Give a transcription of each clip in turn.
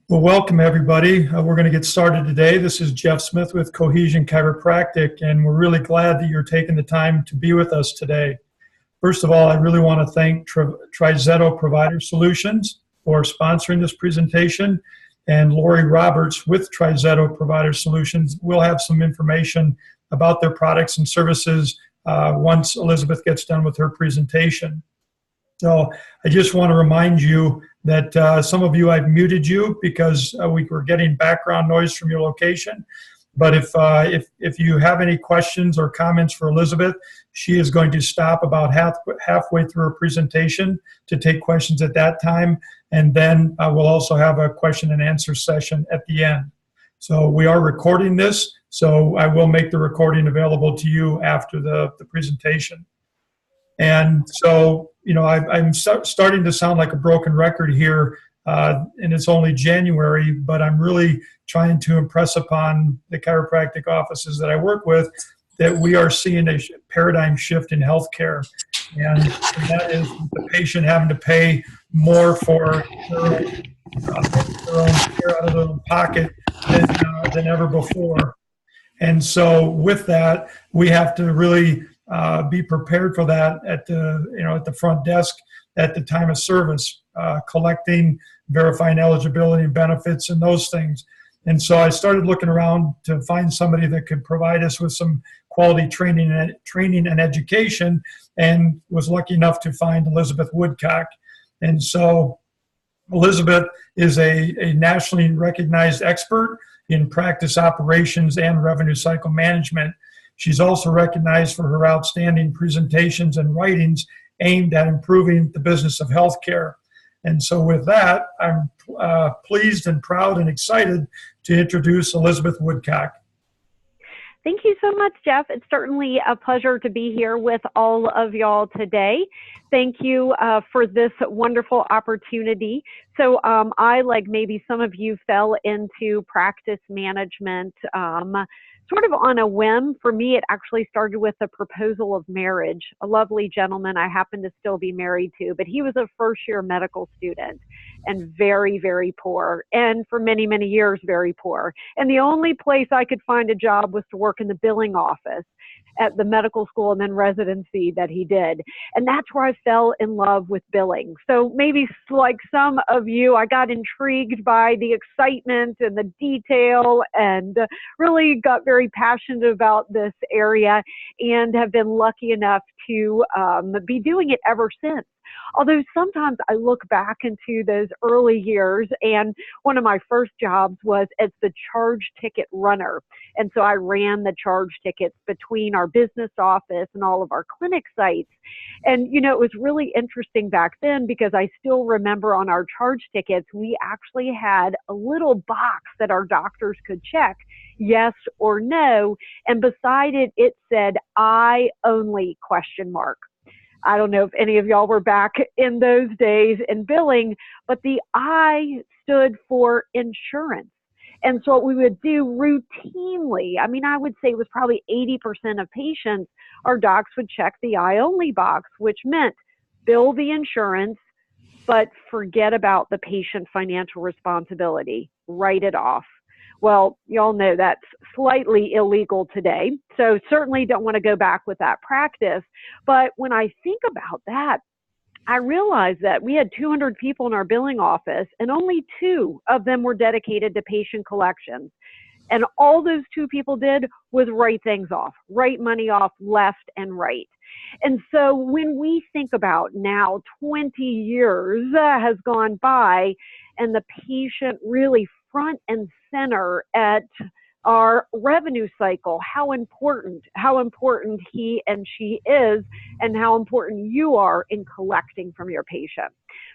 Well, welcome everybody. We're going to get started today. This is Jeff Smith with Cohesion Chiropractic, and we're really glad that you're taking the time to be with us today. First of all, I really want to thank TriZetto Provider Solutions for sponsoring this presentation, and Lori Roberts with TriZetto Provider Solutions will have some information about their products and services once Elizabeth gets done with her presentation. So I just want to remind you that some of you, I've muted you because we were getting background noise from your location. But if you have any questions or comments for Elizabeth, she is going to stop about halfway through her presentation to take questions at that time. And then we'll also have a question and answer session at the end. So we are recording this, so I will make the recording available to you after the presentation. And so, you know, I'm starting to sound like a broken record here, and it's only January, but I'm really trying to impress upon the chiropractic offices that I work with that we are seeing a paradigm shift in healthcare. And that is the patient having to pay more for their own care out of their own pocket than ever before. And so with that, we have to really be prepared for that at the front desk at the time of service, collecting, verifying eligibility and benefits and those things. And so I started looking around to find somebody that could provide us with some quality training and education, and was lucky enough to find Elizabeth Woodcock. And so Elizabeth is a nationally recognized expert in practice operations and revenue cycle management. She's also recognized for her outstanding presentations and writings aimed at improving the business of healthcare. And so with that, I'm pleased and proud and excited to introduce Elizabeth Woodcock. Thank you so much, Jeff. It's certainly a pleasure to be here with all of y'all today. Thank you for this wonderful opportunity. So I, like maybe some of you, fell into practice management sort of on a whim. For me, it actually started with a proposal of marriage. A lovely gentleman I happen to still be married to, but he was a first-year medical student and very, very poor. And for many, many years, very poor. And the only place I could find a job was to work in the billing office at the medical school and then residency that he did. And that's where I fell in love with billing. So maybe like some of you, I got intrigued by the excitement and the detail and really got very passionate about this area and have been lucky enough to be doing it ever since. Although sometimes I look back into those early years, and one of my first jobs was as the charge ticket runner. And so I ran the charge tickets between our business office and all of our clinic sites. And, you know, it was really interesting back then because I still remember on our charge tickets, we actually had a little box that our doctors could check, yes or no. And beside it, it said, "I only?" ? I don't know if any of y'all were back in those days in billing, but the I stood for insurance. And so what we would do routinely, I mean, I would say it was probably 80% of patients, our docs would check the I only box, which meant bill the insurance, but forget about the patient financial responsibility, write it off. Well, y'all know that's slightly illegal today, so certainly don't want to go back with that practice. But when I think about that, I realized that we had 200 people in our billing office, and only 2 of them were dedicated to patient collections. And all those 2 people did was write things off, write money off left and right. And so when we think about now, 20 years has gone by, and the patient really front and center at our revenue cycle, how important he and she is, and how important you are in collecting from your patient.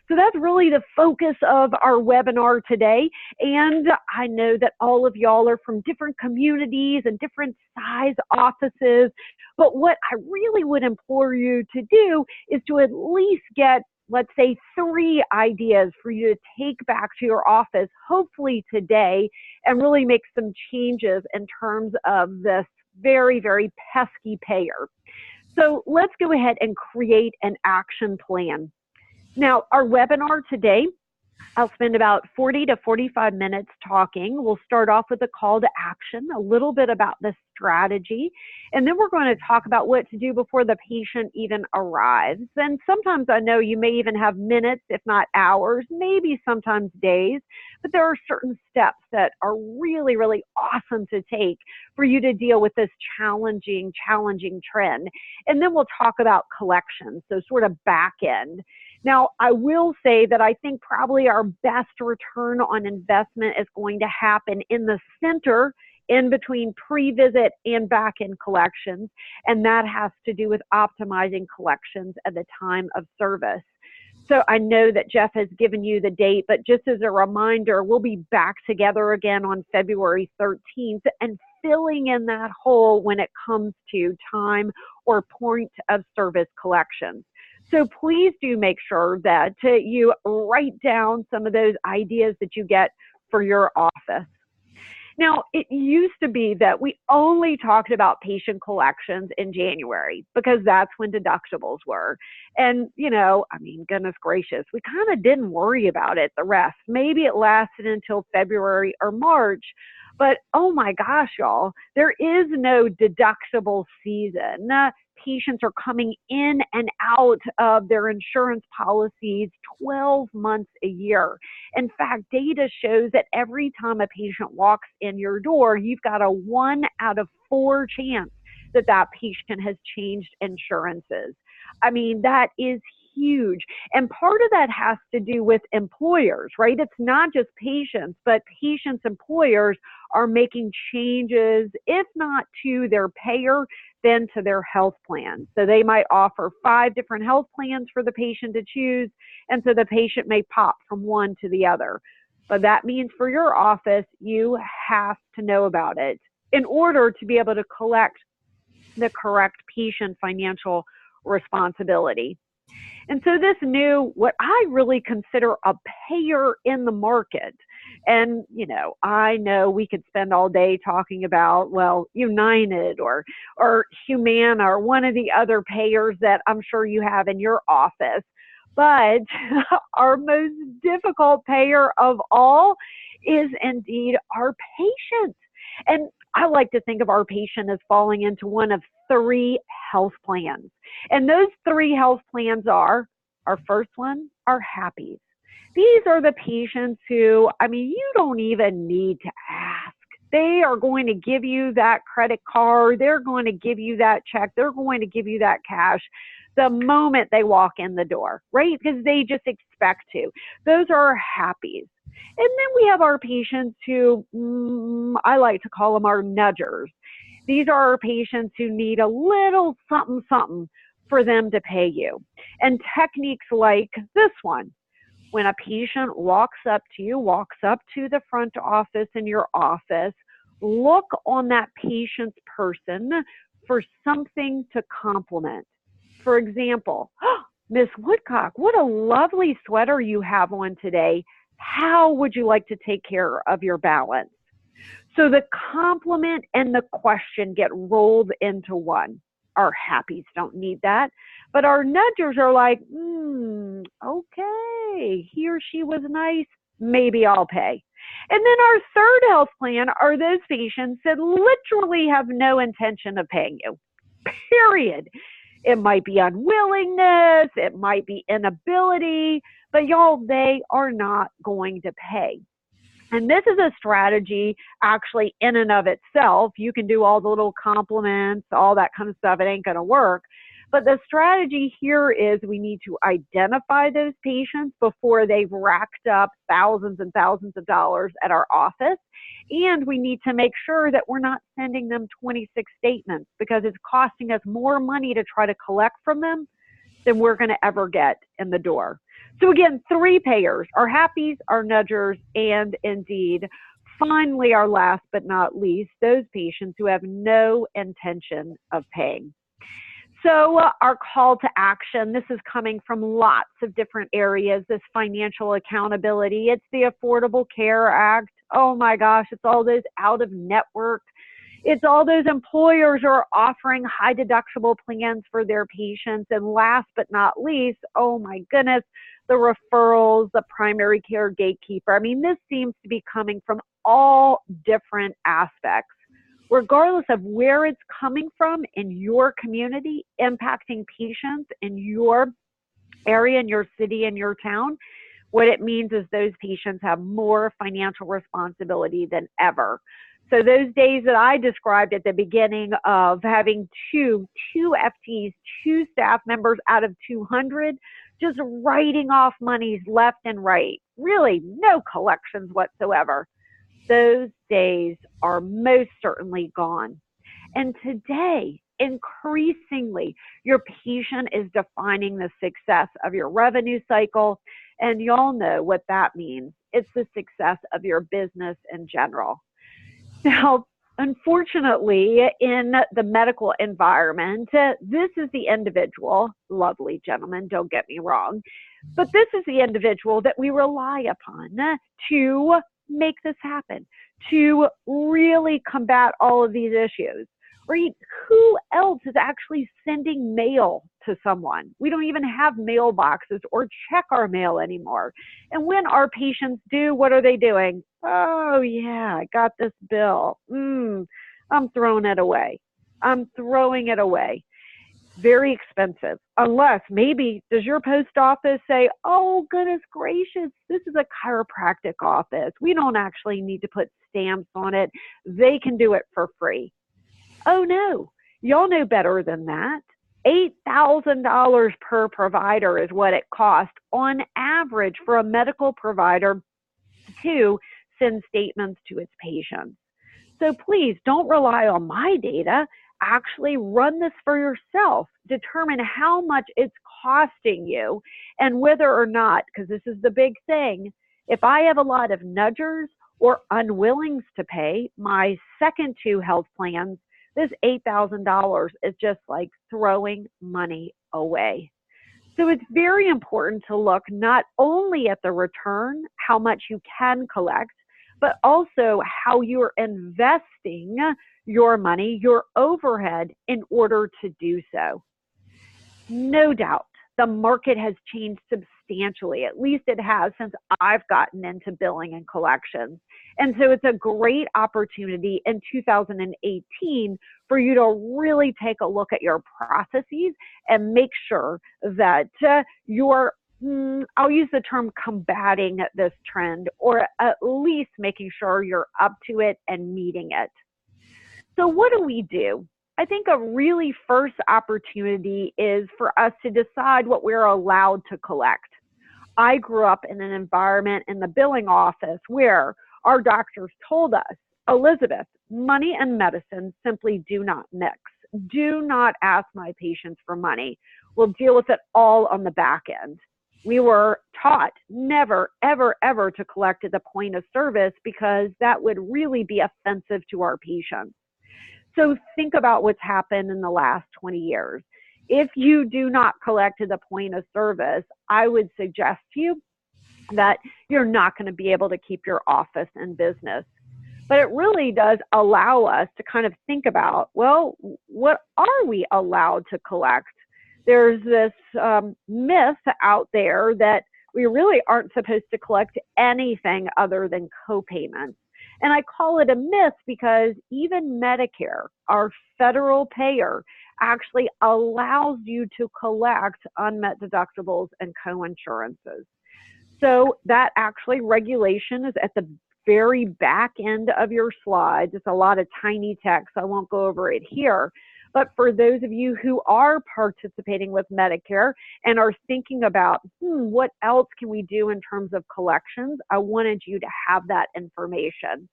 So that's really the focus of our webinar today. And I know that all of y'all are from different communities and different size offices, but what I really would implore you to do is to at least get, let's say, 3 ideas for you to take back to your office, hopefully today, and really make some changes in terms of this very, very pesky payer. So let's go ahead and create an action plan. Now, our webinar today I'll spend about 40 to 45 minutes talking. We'll start off with a call to action, a little bit about the strategy, and then we're going to talk about what to do before the patient even arrives. And sometimes I know you may even have minutes, if not hours, maybe sometimes days, but there are certain steps that are really, really awesome to take for you to deal with this challenging trend. And then we'll talk about collections, so sort of back end. Now, I will say that I think probably our best return on investment is going to happen in the center, in between pre-visit and back-end collections, and that has to do with optimizing collections at the time of service. So I know that Jeff has given you the date, but just as a reminder, we'll be back together again on February 13th and filling in that hole when it comes to time or point of service collections. So please do make sure that you write down some of those ideas that you get for your office. Now, it used to be that we only talked about patient collections in January because that's when deductibles were. And, I mean, goodness gracious, we kind of didn't worry about it the rest. Maybe it lasted until February or March. But, oh my gosh, y'all, there is no deductible season. Patients are coming in and out of their insurance policies 12 months a year. In fact, data shows that every time a patient walks in your door, you've got a 1 out of 4 chance that that patient has changed insurances. I mean, that is huge. And part of that has to do with employers, right? It's not just patients, but patients' employers are making changes, if not to their payer, then to their health plan. So they might offer 5 different health plans for the patient to choose, and so the patient may pop from one to the other. But that means for your office, you have to know about it in order to be able to collect the correct patient financial responsibility. And so this new, what I really consider a payer in the market, and, I know we could spend all day talking about, well, United or Humana or one of the other payers that I'm sure you have in your office. But our most difficult payer of all is indeed our patients. And I like to think of our patient as falling into one of 3 health plans. And those 3 health plans are, our first one are Happies. These are the patients who, you don't even need to ask. They are going to give you that credit card. They're going to give you that check. They're going to give you that cash the moment they walk in the door, right? Because they just expect to. Those are our Happies. And then we have our patients who, I like to call them our nudgers. These are our patients who need a little something for them to pay you. And techniques like this one, when a patient walks up to the front office in your office, look on that patient's person for something to compliment. For example, Miss Woodcock, what a lovely sweater you have on today. How would you like to take care of your balance? So the compliment and the question get rolled into one. Our Happies don't need that. But our nudgers are like, okay, he or she was nice, maybe I'll pay. And then our third health plan are those patients that literally have no intention of paying you, period. It might be unwillingness, it might be inability, but y'all, they are not going to pay. And this is a strategy actually in and of itself. You can do all the little compliments, all that kind of stuff. It ain't going to work. But the strategy here is we need to identify those patients before they've racked up thousands and thousands of dollars at our office. And we need to make sure that we're not sending them 26 statements because it's costing us more money to try to collect from them than we're going to ever get in the door. So again, 3 payers, our Happies, our nudgers, and indeed, finally, our last but not least, those patients who have no intention of paying. So our call to action, this is coming from lots of different areas, this financial accountability. It's the Affordable Care Act. Oh my gosh, it's all those out of network. It's all those employers who are offering high deductible plans for their patients. And last but not least, oh my goodness, the referrals, the primary care gatekeeper. I mean, this seems to be coming from all different aspects, regardless of where it's coming from in your community, impacting patients in your area, in your city, in your town. What it means is those patients have more financial responsibility than ever. So those days that I described at the beginning of having two FTs, two staff members out of 200, just writing off monies left and right, really no collections whatsoever, those days are most certainly gone. And today, increasingly, your patient is defining the success of your revenue cycle. And y'all know what that means. It's the success of your business in general. Now, unfortunately, in the medical environment, this is the individual, lovely gentlemen, don't get me wrong, but this is the individual that we rely upon to make this happen, to really combat all of these issues. Right? Who else is actually sending mail to someone? We don't even have mailboxes or check our mail anymore. And when our patients do, what are they doing? Oh, yeah, I got this bill. I'm throwing it away. I'm throwing it away. Very expensive. Unless maybe, does your post office say, oh, goodness gracious, this is a chiropractic office. We don't actually need to put stamps on it. They can do it for free. Oh, no, y'all know better than that. $8,000 per provider is what it costs on average for a medical provider to send statements to its patients. So please don't rely on my data. Actually run this for yourself. Determine how much it's costing you and whether or not, because this is the big thing, if I have a lot of nudgers or unwillings to pay my second two health plans, this $8,000 is just like throwing money away. So it's very important to look not only at the return, how much you can collect, but also how you're investing your money, your overhead in order to do so. No doubt, the market has changed substantially. At least it has since I've gotten into billing and collections. And so it's a great opportunity in 2018 for you to really take a look at your processes and make sure that you're, I'll use the term combating this trend, or at least making sure you're up to it and meeting it. So what do? I think a really first opportunity is for us to decide what we're allowed to collect. I grew up in an environment in the billing office where our doctors told us, Elizabeth, money and medicine simply do not mix. Do not ask my patients for money. We'll deal with it all on the back end. We were taught never, ever, ever to collect at the point of service because that would really be offensive to our patients. So think about what's happened in the last 20 years. If you do not collect at the point of service, I would suggest to you that you're not going to be able to keep your office in business. But it really does allow us to kind of think about, well, what are we allowed to collect? There's this myth out there that we really aren't supposed to collect anything other than copayments. And I call it a myth because even Medicare, our federal payer, actually allows you to collect unmet deductibles and coinsurances. So that actually regulation is at the very back end of your slides. It's a lot of tiny text. I won't go over it here. But for those of you who are participating with Medicare and are thinking about, what else can we do in terms of collections? I wanted you to have that information.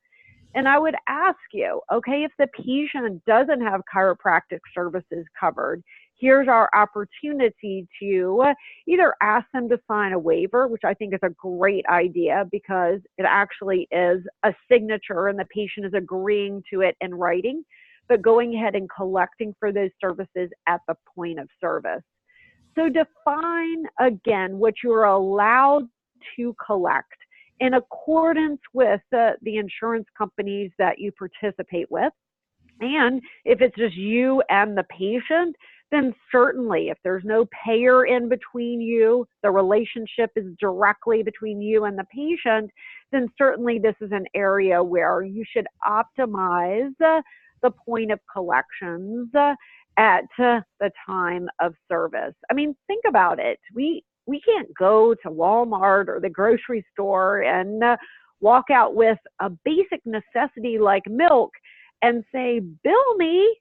And I would ask you, okay, if the patient doesn't have chiropractic services covered, here's our opportunity to either ask them to sign a waiver, which I think is a great idea because it actually is a signature and the patient is agreeing to it in writing, but going ahead and collecting for those services at the point of service. So define again what you're allowed to collect in accordance with the insurance companies that you participate with. And if it's just you and the patient, then certainly if there's no payer in between you, the relationship is directly between you and the patient, then certainly this is an area where you should optimize the point of collections at the time of service. I mean, think about it. We can't go to Walmart or the grocery store and walk out with a basic necessity like milk and say, bill me.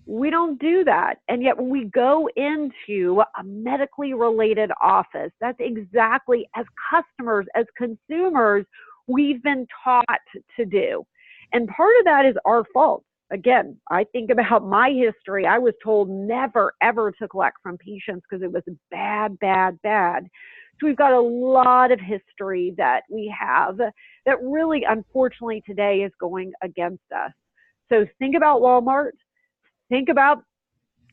We don't do that. And yet when we go into a medically related office, that's exactly, as customers, as consumers, we've been taught to do. And part of that is our fault. Again, I think about my history. I was told never, ever to collect from patients because it was bad, bad, bad. So we've got a lot of history that we have that really, unfortunately, today is going against us. So think about Walmart, think about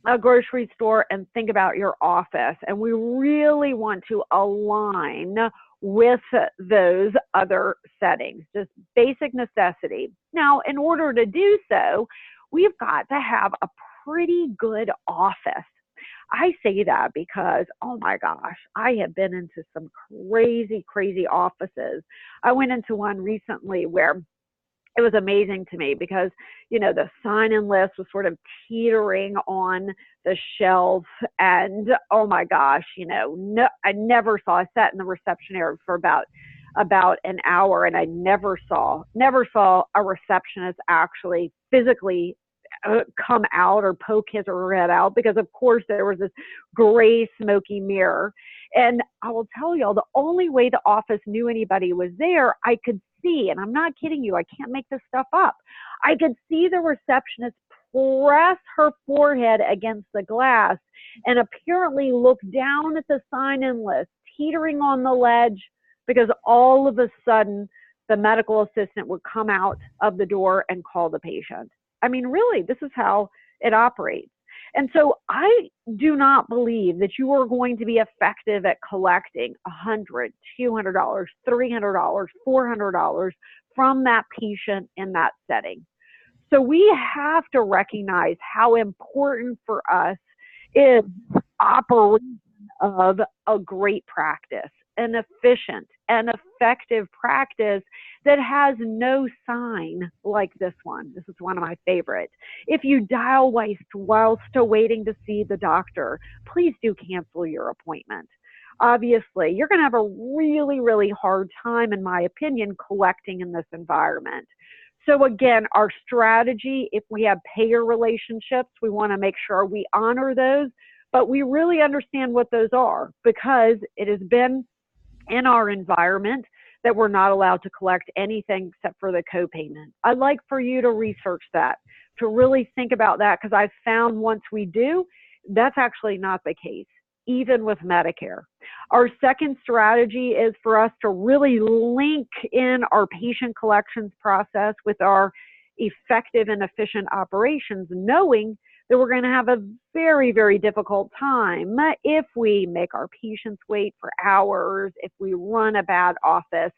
a grocery store, and think about your office. And we really want to align with those other settings, just basic necessity. Now, in order to do so, we've got to have a pretty good office. I say that because, oh my gosh, I have been into some crazy, crazy offices. I went into one recently where it was amazing to me because, you know, the sign-in list was sort of teetering on the shelf, and oh my gosh, you know, no, I never saw. I sat in the reception area for about an hour, and I never saw a receptionist actually physically come out or poke his or her head out, because of course there was this gray smoky mirror. And I will tell y'all, the only way the office knew anybody was there, I could see, and I'm not kidding you, I can't make this stuff up, I could see the receptionist press her forehead against the glass and apparently look down at the sign-in list, teetering on the ledge, because all of a sudden the medical assistant would come out of the door and call the patient. I mean, really, this is how it operates. And so I do not believe that you are going to be effective at collecting $100, $200, $300, $400 from that patient in that setting. So we have to recognize how important for us is operation of a great practice, an efficient and effective practice that has no sign like this one. This is one of my favorites. If you dial while still waiting to see the doctor, please do cancel your appointment. Obviously, you're going to have a really, really hard time, in my opinion, collecting in this environment. So again, our strategy, if we have payer relationships, we want to make sure we honor those, but we really understand what those are, because it has been in our environment that we're not allowed to collect anything except for the copayment. I'd like for you to research that, to really think about that, because I've found once we do, that's actually not the case, even with Medicare. Our second strategy is for us to really link in our patient collections process with our effective and efficient operations, knowing that we're going to have a very, very difficult time if we make our patients wait for hours, if we run a bad office.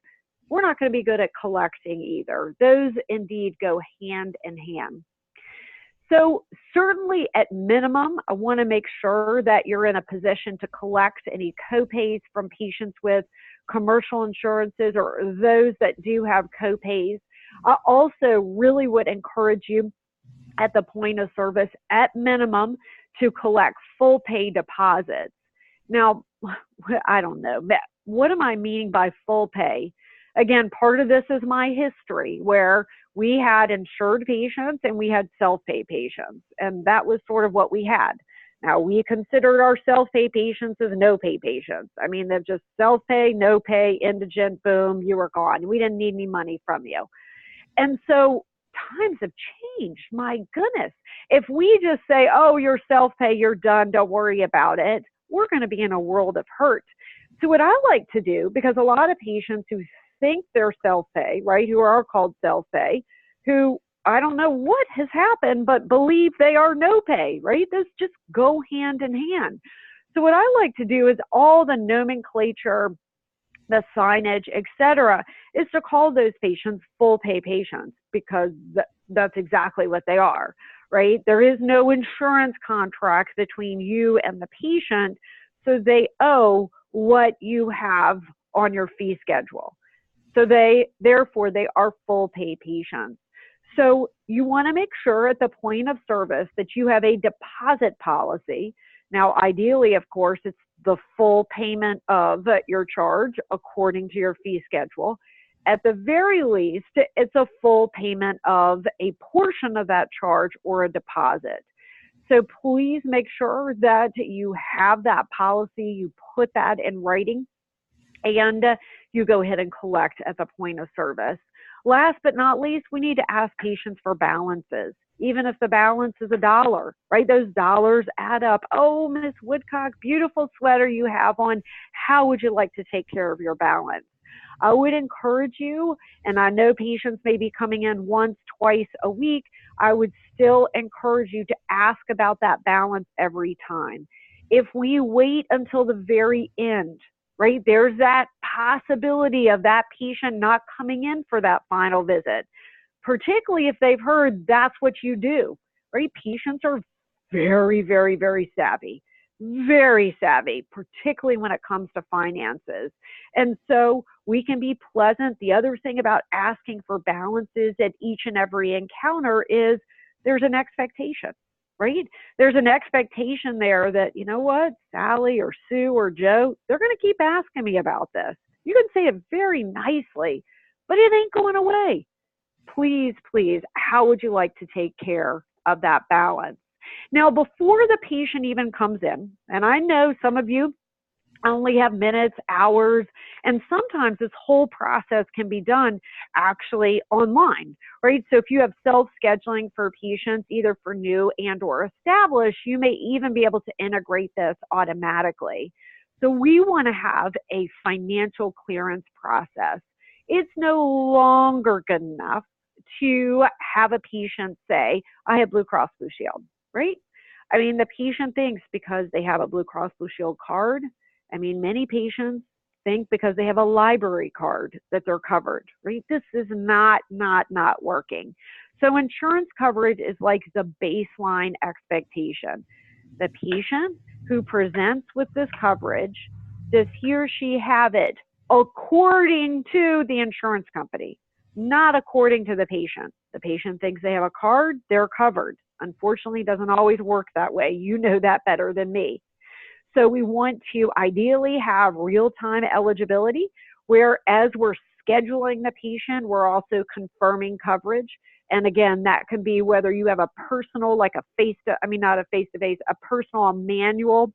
We're not going to be good at collecting either. Those indeed go hand in hand. So certainly at minimum, I want to make sure that you're in a position to collect any copays from patients with commercial insurances or those that do have copays. I also really would encourage you at the point of service, at minimum, to collect full pay deposits. Now, I don't know, what am I meaning by full pay? Again, part of this is my history, where we had insured patients and we had self-pay patients, and that was sort of what we had. Now, we considered our self-pay patients as no-pay patients. I mean, they're just self-pay, no-pay, indigent, boom, you were gone. We didn't need any money from you. And so times have changed, my goodness. If we just say, oh, you're self-pay, you're done, don't worry about it, we're going to be in a world of hurt. So what I like to do, because a lot of patients who think they're self-pay, right, who are called self-pay, who I don't know what has happened, but believe they are no pay, right? Those just go hand in hand. So what I like to do is all the nomenclature, the signage, etc., is to call those patients full pay patients, because that's exactly what they are, right? There is no insurance contract between you and the patient, so they owe what you have on your fee schedule. So therefore, they are full pay patients. So you want to make sure at the point of service that you have a deposit policy. Now, ideally, of course, it's the full payment of your charge according to your fee schedule. At the very least, it's a full payment of a portion of that charge or a deposit. So please make sure that you have that policy, you put that in writing, and you go ahead and collect at the point of service. Last but not least, we need to ask patients for balances, even if the balance is $1, right? Those dollars add up. Oh, Miss Woodcock, beautiful sweater you have on. How would you like to take care of your balance? I would encourage you, and I know patients may be coming in once, twice a week. I would still encourage you to ask about that balance every time. If we wait until the very end, right, there's that possibility of that patient not coming in for that final visit, particularly if they've heard that's what you do, right? Patients are very, very, very savvy, particularly when it comes to finances. And so we can be pleasant. The other thing about asking for balances at each and every encounter is there's an expectation, right? There's an expectation there that, you know what, Sally or Sue or Joe, they're going to keep asking me about this. You can say it very nicely, but it ain't going away. Please, please, how would you like to take care of that balance? Now, before the patient even comes in, and I know some of you only have minutes, hours, and sometimes this whole process can be done actually online, right? So if you have self-scheduling for patients, either for new and or established, you may even be able to integrate this automatically. So we want to have a financial clearance process. It's no longer good enough to have a patient say, I have Blue Cross Blue Shield, right? I mean, the patient thinks because they have a Blue Cross Blue Shield card, I mean, many patients think because they have a library card that they're covered, right? This is not working. So insurance coverage is like the baseline expectation. The patient who presents with this coverage, does he or she have it according to the insurance company, not according to the patient. The patient thinks they have a card, they're covered. Unfortunately, it doesn't always work that way. You know that better than me. So we want to ideally have real-time eligibility, where as we're scheduling the patient, we're also confirming coverage. And again, that can be whether you have a personal, like not a face-to-face, a personal, a manual,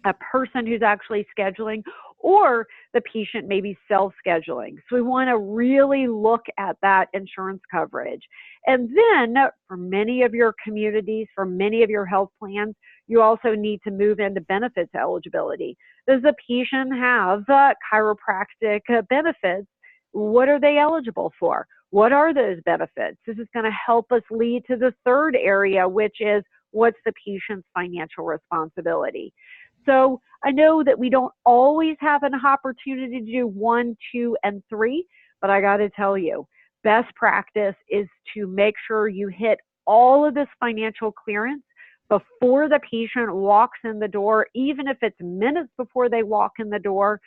a person who's actually scheduling, or the patient may be self-scheduling. So we want to really look at that insurance coverage. And then for many of your communities, for many of your health plans, you also need to move into benefits eligibility. Does the patient have chiropractic benefits? What are they eligible for? What are those benefits? This is going to help us lead to the third area, which is what's the patient's financial responsibility? So I know that we don't always have an opportunity to do 1, 2, and 3, but I got to tell you, best practice is to make sure you hit all of this financial clearance before the patient walks in the door. Even if it's minutes before they walk in the door,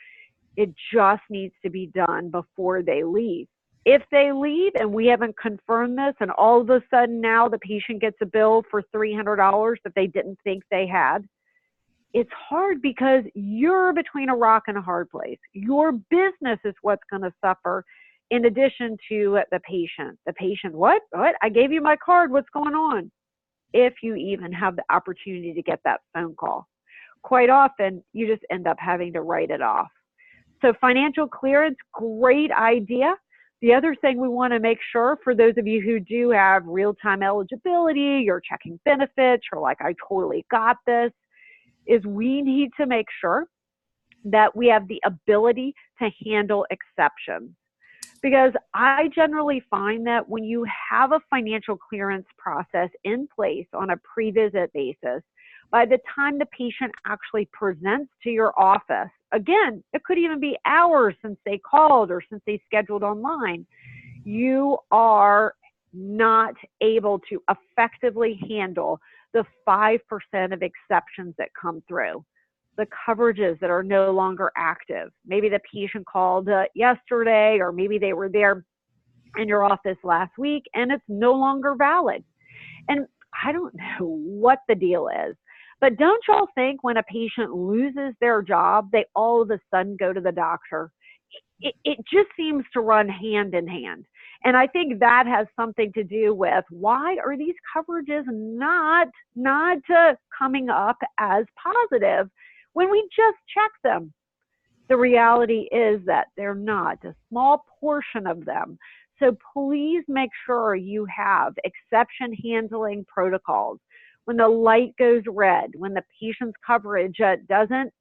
it just needs to be done before they leave. If they leave and we haven't confirmed this, and all of a sudden now the patient gets a bill for $300 that they didn't think they had, it's hard because you're between a rock and a hard place. Your business is what's going to suffer in addition to the patient. The patient, what? I gave you my card. What's going on? If you even have the opportunity to get that phone call. Quite often, you just end up having to write it off. So financial clearance, great idea. The other thing we want to make sure for those of you who do have real-time eligibility, you're checking benefits, you're like, I totally got this, is we need to make sure that we have the ability to handle exceptions. Because I generally find that when you have a financial clearance process in place on a pre-visit basis, by the time the patient actually presents to your office, again, it could even be hours since they called or since they scheduled online, you are not able to effectively handle the 5% of exceptions that come through, the coverages that are no longer active. Maybe the patient called yesterday, or maybe they were there in your office last week and it's no longer valid. And I don't know what the deal is, but don't y'all think when a patient loses their job, they all of a sudden go to the doctor? It just seems to run hand in hand. And I think that has something to do with why are these coverages not coming up as positive when we just check them? The reality is that they're not, a small portion of them. So please make sure you have exception handling protocols. When the light goes red, when the patient's coverage doesn't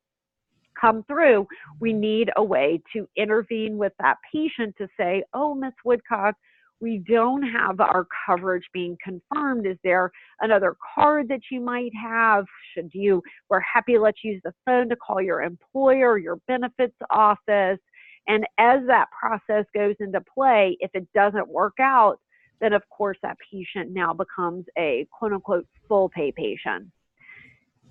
come through, we need a way to intervene with that patient to say, oh, Miss Woodcock, we don't have our coverage being confirmed. Is there another card that you might have? We're happy to let you use the phone to call your employer, your benefits office. And as that process goes into play, if it doesn't work out, then of course that patient now becomes a quote unquote full pay patient.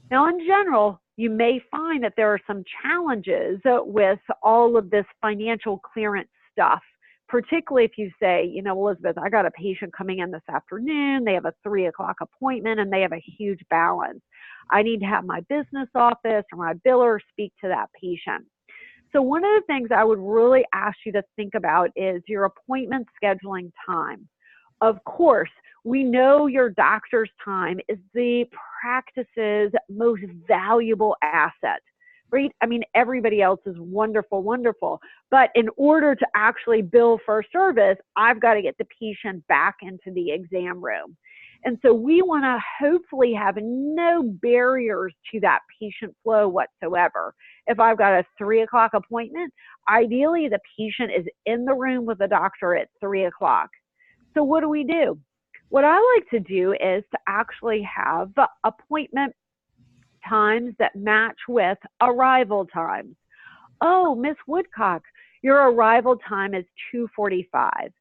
Now, in general, you may find that there are some challenges with all of this financial clearance stuff, particularly if you say, you know, Elizabeth, I got a patient coming in this afternoon, they have a 3 o'clock appointment and they have a huge balance. I need to have my business office or my biller speak to that patient. So one of the things I would really ask you to think about is your appointment scheduling time. Of course, we know your doctor's time is the practice's most valuable asset, right? I mean, everybody else is wonderful, wonderful. But in order to actually bill for service, I've got to get the patient back into the exam room. And so we want to hopefully have no barriers to that patient flow whatsoever. If I've got a 3 o'clock appointment, ideally the patient is in the room with the doctor at 3 o'clock. So what do? What I like to do is to actually have appointment times that match with arrival times. Oh, Miss Woodcock, your arrival time is 2:45.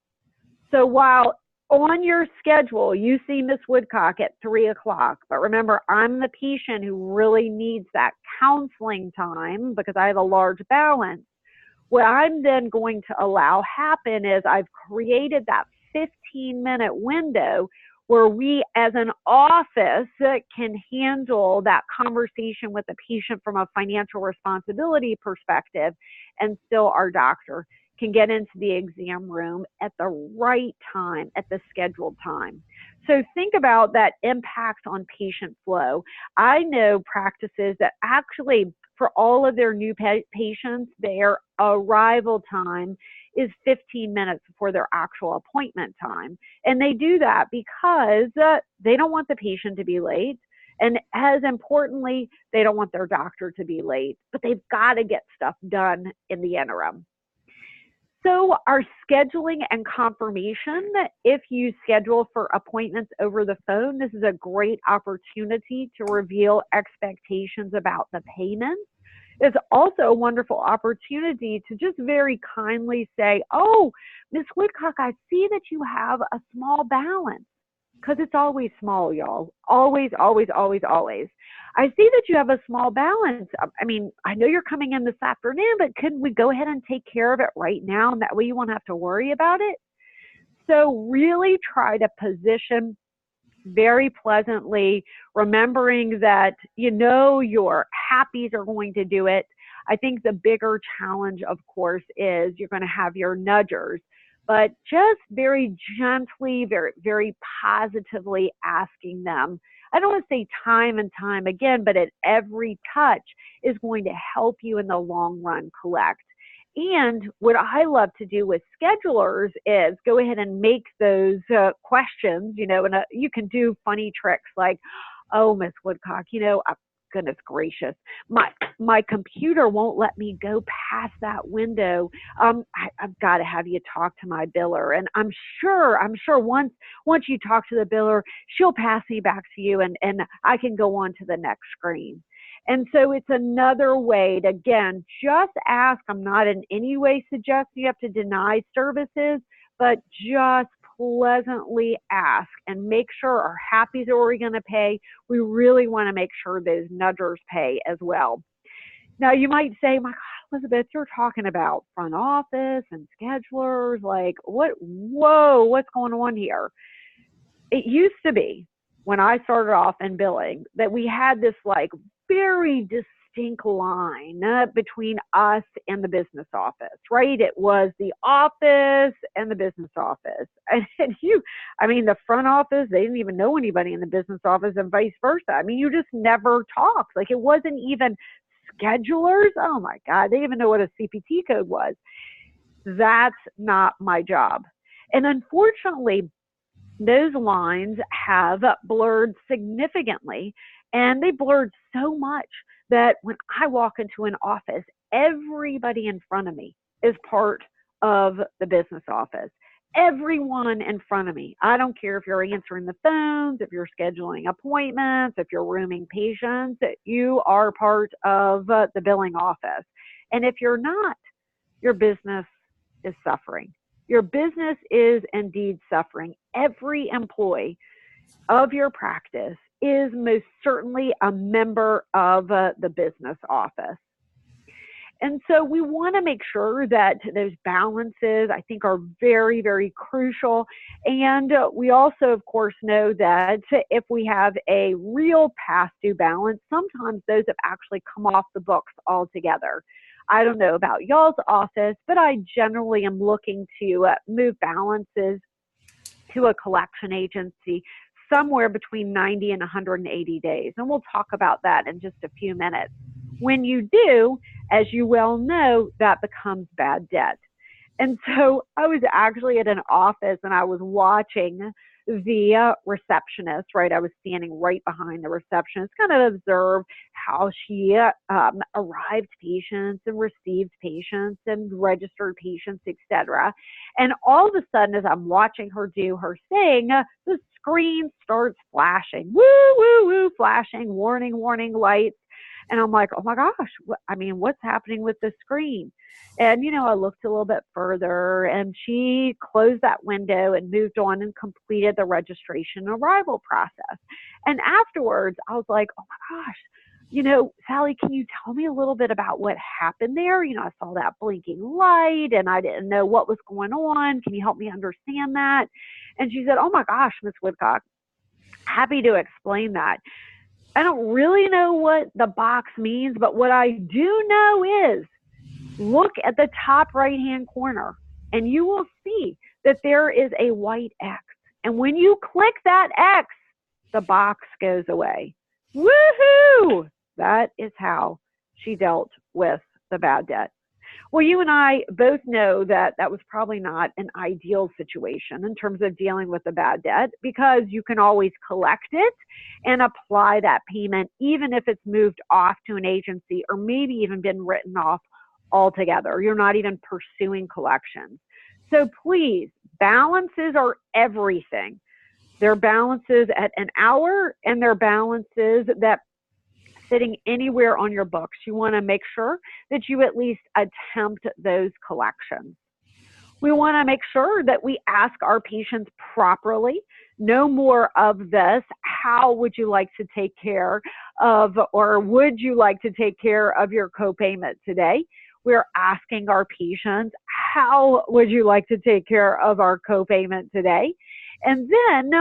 So while on your schedule, you see Miss Woodcock at 3 o'clock, but remember, I'm the patient who really needs that counseling time because I have a large balance. What I'm then going to allow happen is I've created that 15-minute window where we as an office can handle that conversation with the patient from a financial responsibility perspective, and still our doctor can get into the exam room at the right time, at the scheduled time. So think about that impact on patient flow. I know practices that actually, for all of their new patients, their arrival time is 15 minutes before their actual appointment time. And they do that because they don't want the patient to be late. And as importantly, they don't want their doctor to be late, but they've got to get stuff done in the interim. So our scheduling and confirmation, if you schedule for appointments over the phone, this is a great opportunity to reveal expectations about the payments. It's also a wonderful opportunity to just very kindly say, oh, Miss Woodcock, I see that you have a small balance. Because it's always small, y'all. Always, always, always, always. I see that you have a small balance. I mean, I know you're coming in this afternoon, but couldn't we go ahead and take care of it right now? And that way you won't have to worry about it. So really try to position very pleasantly, remembering that, you know, your happies are going to do it. I think the bigger challenge, of course, is you're going to have your nudgers, but just very gently, very, very positively asking them. I don't want to say time and time again, but at every touch is going to help you in the long run collect. And what I love to do with schedulers is go ahead and make those questions, you know, and you can do funny tricks like, oh, Miss Woodcock, you know, goodness gracious, my computer won't let me go past that window. I've got to have you talk to my biller, and I'm sure once you talk to the biller, she'll pass me back to you, and I can go on to the next screen. And so it's another way to, again, just ask. I'm not in any way suggesting you have to deny services, but just pleasantly ask and make sure our happies are already going to pay, we really want to make sure those nudgers pay as well. Now, you might say, my God, Elizabeth, you're talking about front office and schedulers. Like, what's going on here? It used to be, when I started off in billing, that we had this like very distinct line between us and the business office, right? It was the office and the business office. And the front office, they didn't even know anybody in the business office and vice versa. I mean, you just never talked. Like, it wasn't even schedulers. Oh my God, they didn't even know what a CPT code was. That's not my job. And unfortunately, those lines have blurred significantly, and they blurred so much that when I walk into an office, everybody in front of me is part of the business office. Everyone in front of me. I don't care if you're answering the phones, if you're scheduling appointments, if you're rooming patients, you are part of the billing office. And if you're not, your business is suffering. Your business is indeed suffering. Every employee of your practice is most certainly a member of the business office. And so we want to make sure that those balances, I think, are very, very crucial. And we also, of course, know that if we have a real past due balance, sometimes those have actually come off the books altogether. I don't know about y'all's office, but I generally am looking to move balances to a collection agency somewhere between 90 and 180 days. And we'll talk about that in just a few minutes. When you do, as you well know, that becomes bad debt. And so I was actually at an office and I was watching the receptionist, right? I was standing right behind the receptionist, kind of observe how she arrived patients and received patients and registered patients, etc. And all of a sudden, as I'm watching her do her thing, the screen starts flashing, woo, woo, woo, flashing, warning, warning lights. And I'm like, oh my gosh, what's happening with the screen? And, I looked a little bit further and she closed that window and moved on and completed the registration and arrival process. And afterwards, I was like, oh my gosh, Sally, can you tell me a little bit about what happened there? I saw that blinking light and I didn't know what was going on. Can you help me understand that? And she said, oh my gosh, Miss Woodcock, happy to explain that. I don't really know what the box means, but what I do know is look at the top right-hand corner and you will see that there is a white X. And when you click that X, the box goes away. Woohoo! That is how she dealt with the bad debt. Well, you and I both know that that was probably not an ideal situation in terms of dealing with the bad debt, because you can always collect it and apply that payment, even if it's moved off to an agency or maybe even been written off altogether. You're not even pursuing collections. So please, balances are everything. They're balances at an hour and they're balances that sitting anywhere on your books. You want to make sure that you at least attempt those collections. We want to make sure that we ask our patients properly. No more of this, how would you like to take care of, or would you like to take care of your copayment today? We're asking our patients, how would you like to take care of our copayment today? And then,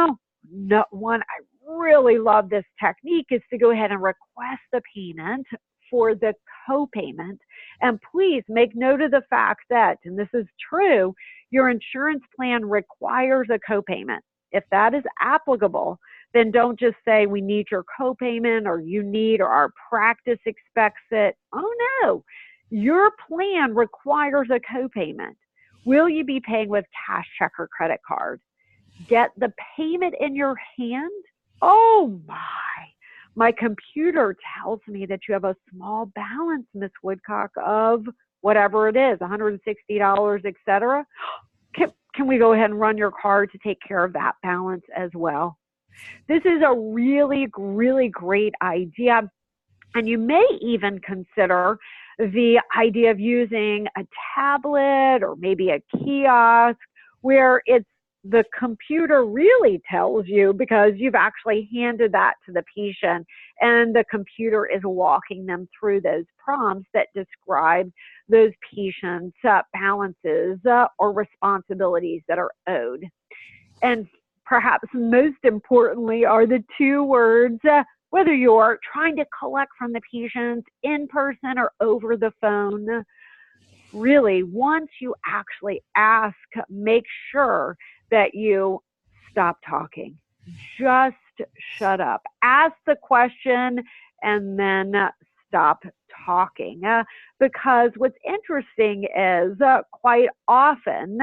one, I really love this technique, is to go ahead and request the payment for the copayment. And please make note of the fact that, and this is true, your insurance plan requires a copayment. If that is applicable, then don't just say we need your copayment or you need, or our practice expects it. Oh no, your plan requires a copayment. Will you be paying with cash, check, or credit card? Get the payment in your hand. Oh my computer tells me that you have a small balance, Miss Woodcock, of whatever it is, $160, etc. Can we go ahead and run your card to take care of that balance as well? This is a really, really great idea. And you may even consider the idea of using a tablet or maybe a kiosk where it's the computer really tells you because you've actually handed that to the patient, and the computer is walking them through those prompts that describe those patients' balances or responsibilities that are owed. And perhaps most importantly are the two words, whether you're trying to collect from the patients in person or over the phone. Really, once you actually ask, make sure that you stop talking. Just shut up. Ask the question and then stop talking. Because what's interesting is quite often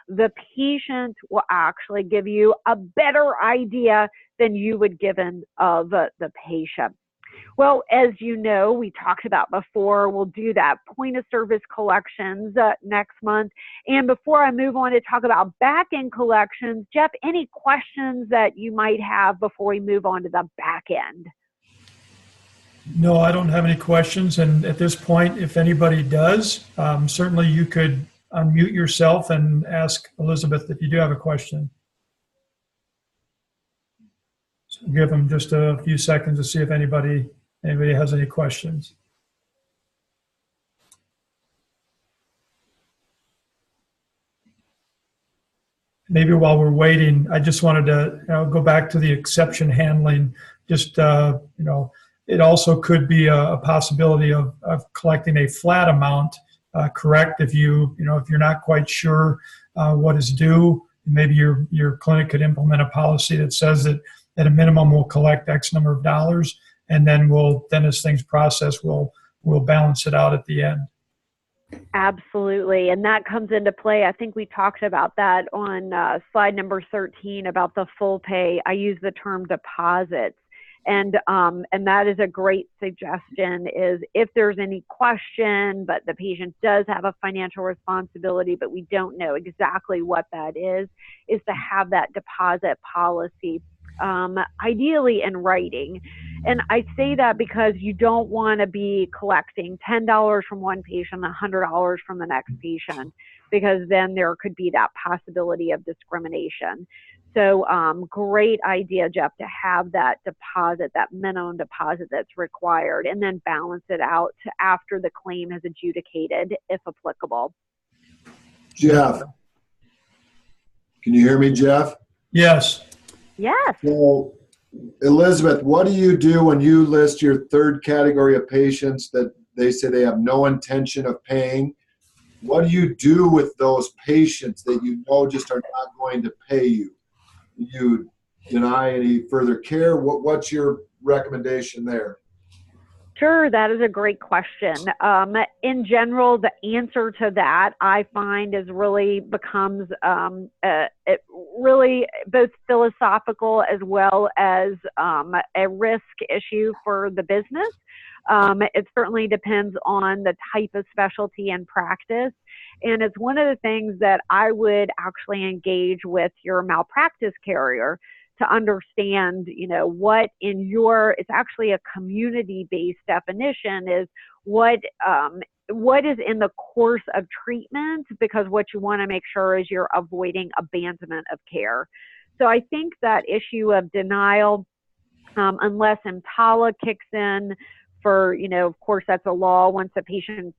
the patient will actually give you a better idea than you would given of the patient. Well, as you know, we talked about before, we'll do that point of service collections next month. And before I move on to talk about back end collections, Jeff, any questions that you might have before we move on to the back end? No, I don't have any questions. And at this point, if anybody does, certainly you could unmute yourself and ask Elizabeth if you do have a question. So give them just a few seconds to see if anybody has any questions. Maybe while we're waiting, I just wanted to go back to the exception handling. Just it also could be a possibility of collecting a flat amount. Correct, if you're not quite sure what is due, maybe your clinic could implement a policy that says that at a minimum we'll collect X number of dollars, and then as things process, we'll balance it out at the end. Absolutely, and that comes into play. I think we talked about that on slide number 13 about the full pay. I use the term deposits, and that is a great suggestion. Is if there's any question, but the patient does have a financial responsibility, but we don't know exactly what that is to have that deposit policy, ideally in writing. And I say that because you don't want to be collecting $10 from one patient, $100 from the next patient, because then there could be that possibility of discrimination. So great idea, Jeff, to have that deposit, that minimum deposit that's required, and then balance it out after the claim has adjudicated, if applicable. Jeff, can you hear me, Jeff? Yes. Yes. So, Elizabeth, what do you do when you list your third category of patients that they say they have no intention of paying? What do you do with those patients that you know just are not going to pay you? Do you deny any further care? What's your recommendation there? Sure, that is a great question. In general, the answer to that I find is really becomes it really both philosophical as well as a risk issue for the business. It certainly depends on the type of specialty and practice. And it's one of the things that I would actually engage with your malpractice carrier to understand, what it's actually a community-based definition is what is in the course of treatment, because what you want to make sure is you're avoiding abandonment of care. So I think that issue of denial, unless EMTALA kicks in, for, of course, that's a law. Once a patient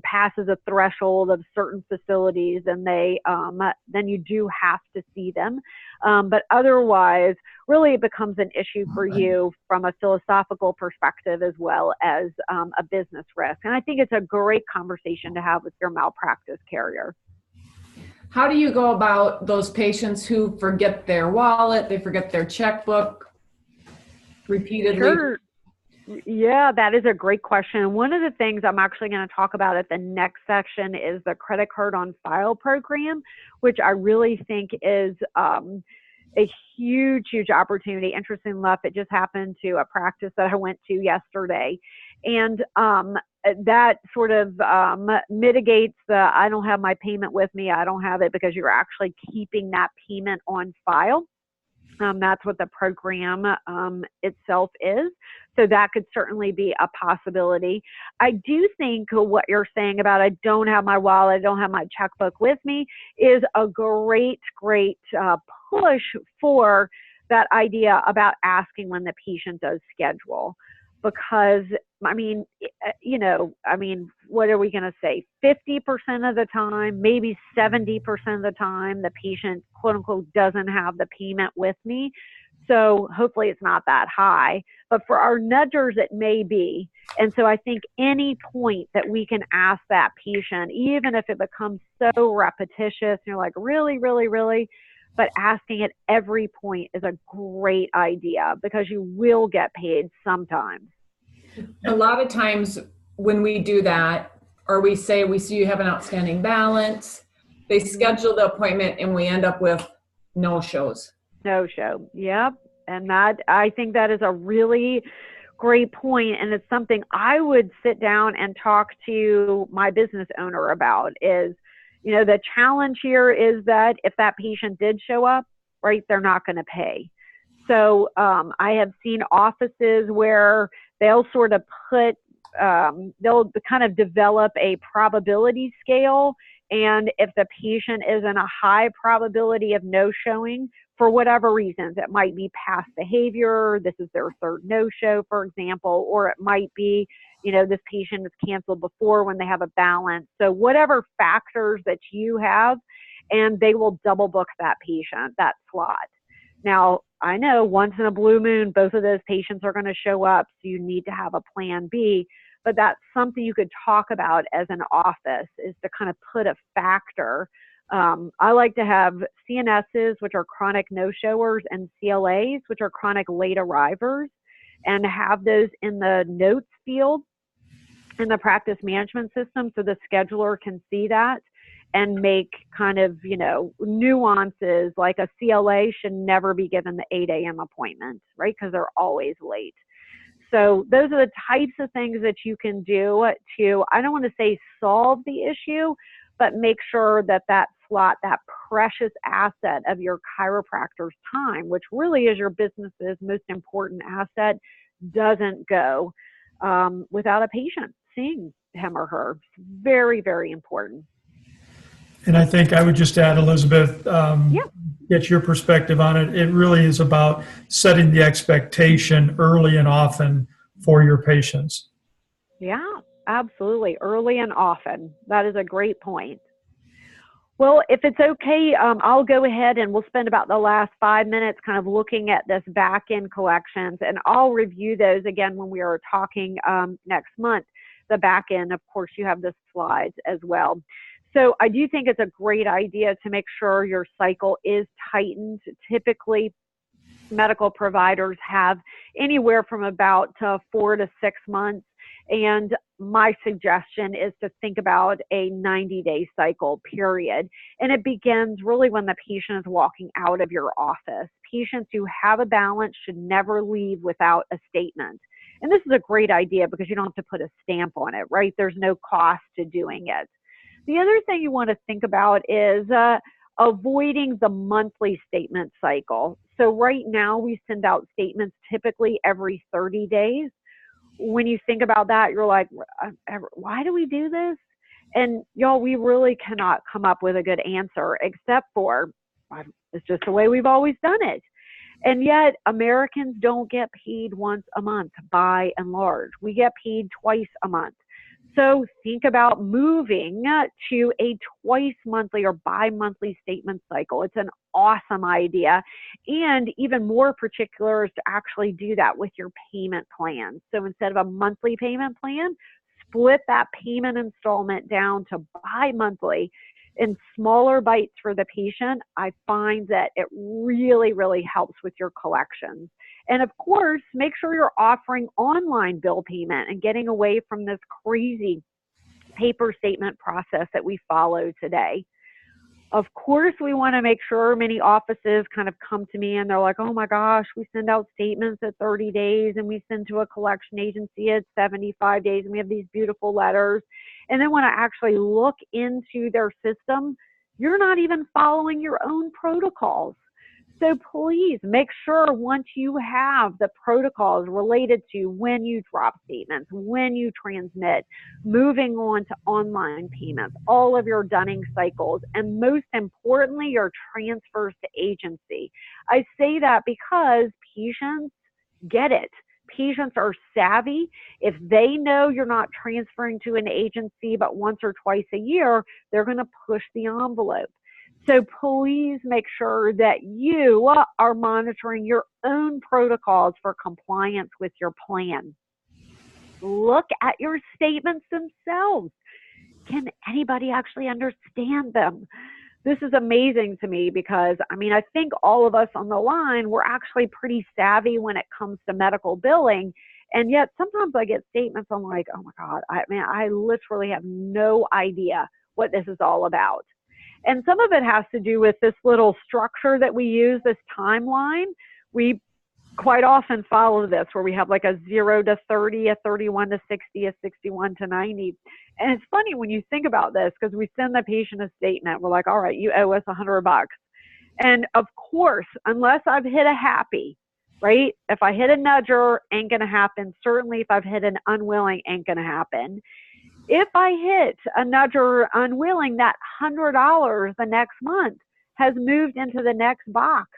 passes a threshold of certain facilities, and then you do have to see them. But otherwise, really, it becomes an issue for you from a philosophical perspective as well as a business risk. And I think it's a great conversation to have with your malpractice carrier. How do you go about those patients who forget their wallet, they forget their checkbook repeatedly? Sure. Yeah, that is a great question. One of the things I'm actually going to talk about at the next section is the credit card on file program, which I really think is a huge, huge opportunity. Interesting enough, it just happened to a practice that I went to yesterday. And that sort of mitigates the, I don't have my payment with me, I don't have it, because you're actually keeping that payment on file. That's what the program itself is. So that could certainly be a possibility. I do think what you're saying about I don't have my wallet, I don't have my checkbook with me is a great push for that idea about asking when the patient does schedule. Because, I mean, what are we going to say? 50% of the time, maybe 70% of the time, the patient, quote unquote, doesn't have the payment with me. So hopefully it's not that high. But for our nudgers, it may be. And so I think any point that we can ask that patient, even if it becomes so repetitious, you're like, really, really, really, but asking at every point is a great idea because you will get paid sometimes. A lot of times when we do that, or we say we see you have an outstanding balance, they schedule the appointment and we end up with no-shows. No-show, yep. And that, I think that is a really great point, and it's something I would sit down and talk to my business owner about is, the challenge here is that if that patient did show up, right, they're not going to pay. So I have seen offices where they'll sort of they'll kind of develop a probability scale. And if the patient is in a high probability of no showing, for whatever reasons, it might be past behavior, this is their third no-show, for example, or it might be, this patient is canceled before when they have a balance. So whatever factors that you have, and they will double book that patient, that slot. Now, I know once in a blue moon, both of those patients are going to show up, so you need to have a plan B, but that's something you could talk about as an office, is to kind of put a factor. I like to have CNSs, which are chronic no-showers, and CLAs, which are chronic late arrivers, and have those in the notes field in the practice management system so the scheduler can see that and make kind of, nuances, like a CLA should never be given the 8 a.m. appointment, right? Because they're always late. So those are the types of things that you can do to, I don't want to say solve the issue, but make sure that that slot, that precious asset of your chiropractor's time, which really is your business's most important asset, doesn't go without a patient seeing him or her. Very, very important. And I think I would just add, Elizabeth, get your perspective on it. It really is about setting the expectation early and often for your patients. Yeah, absolutely. Early and often. That is a great point. Well, if it's okay, I'll go ahead and we'll spend about the last 5 minutes kind of looking at this back-end collections, and I'll review those again when we are talking next month. The back end, of course, you have the slides as well. So I do think it's a great idea to make sure your cycle is tightened. Typically, medical providers have anywhere from about 4 to 6 months. And my suggestion is to think about a 90-day cycle period. And it begins really when the patient is walking out of your office. Patients who have a balance should never leave without a statement. And this is a great idea because you don't have to put a stamp on it, right? There's no cost to doing it. The other thing you want to think about is avoiding the monthly statement cycle. So right now we send out statements typically every 30 days. When you think about that, you're like, why do we do this? And y'all, we really cannot come up with a good answer except for it's just the way we've always done it. And yet Americans don't get paid once a month by and large. We get paid twice a month. So think about moving to a twice monthly or bi-monthly statement cycle. It's an awesome idea. And even more particular is to actually do that with your payment plan. So instead of a monthly payment plan, split that payment installment down to bi-monthly in smaller bites for the patient. I find that it really, really helps with your collections. And of course, make sure you're offering online bill payment and getting away from this crazy paper statement process that we follow today. Of course, we want to make sure many offices kind of come to me and they're like, oh my gosh, we send out statements at 30 days and we send to a collection agency at 75 days and we have these beautiful letters. And then when I actually look into their system, you're not even following your own protocols. So please make sure once you have the protocols related to when you drop statements, when you transmit, moving on to online payments, all of your dunning cycles, and most importantly, your transfers to agency. I say that because patients get it. Patients are savvy. If they know you're not transferring to an agency but once or twice a year, they're going to push the envelope. So please make sure that you are monitoring your own protocols for compliance with your plan. Look at your statements themselves. Can anybody actually understand them? This is amazing to me because, I mean, I think all of us on the line, we're actually pretty savvy when it comes to medical billing. And yet sometimes I get statements, I'm like, oh my God, I literally have no idea what this is all about. And some of it has to do with this little structure that we use, this timeline. We quite often follow this where we have like a 0 to 30, a 31 to 60, a 61 to 90. And it's funny when you think about this because we send the patient a statement. We're like, all right, you owe us $100. And of course, unless I've hit a happy, right? If I hit a nudger, ain't going to happen. Certainly if I've hit an unwilling, ain't going to happen. If I hit a nudger unwilling, that $100 the next month has moved into the next box,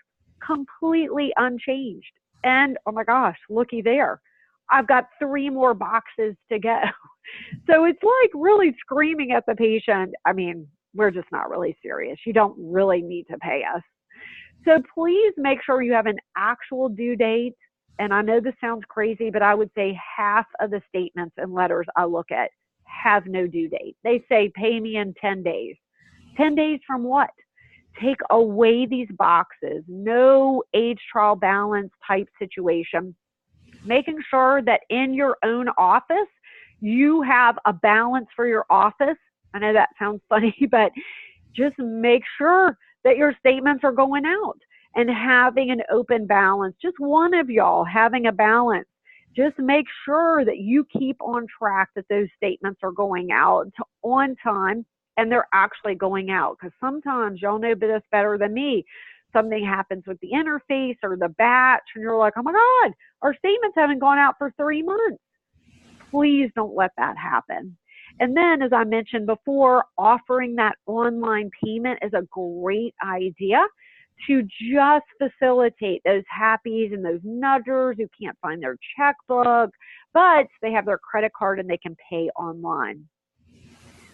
completely unchanged. And oh my gosh, looky there. I've got 3 more boxes to go. So it's like really screaming at the patient. I mean, we're just not really serious. You don't really need to pay us. So please make sure you have an actual due date. And I know this sounds crazy, but I would say half of the statements and letters I look at have no due date. They say, pay me in 10 days. 10 days from what? Take away these boxes. No age trial balance type situation. Making sure that in your own office, you have a balance for your office. I know that sounds funny, but just make sure that your statements are going out and having an open balance. Just one of y'all having a balance. Just make sure that you keep on track that those statements are going out on time and they're actually going out. Because sometimes y'all know this better than me. Something happens with the interface or the batch and you're like, oh my God, our statements haven't gone out for 3 months. Please don't let that happen. And then, as I mentioned before, offering that online payment is a great idea to just facilitate those happies and those nudgers who can't find their checkbook, but they have their credit card and they can pay online.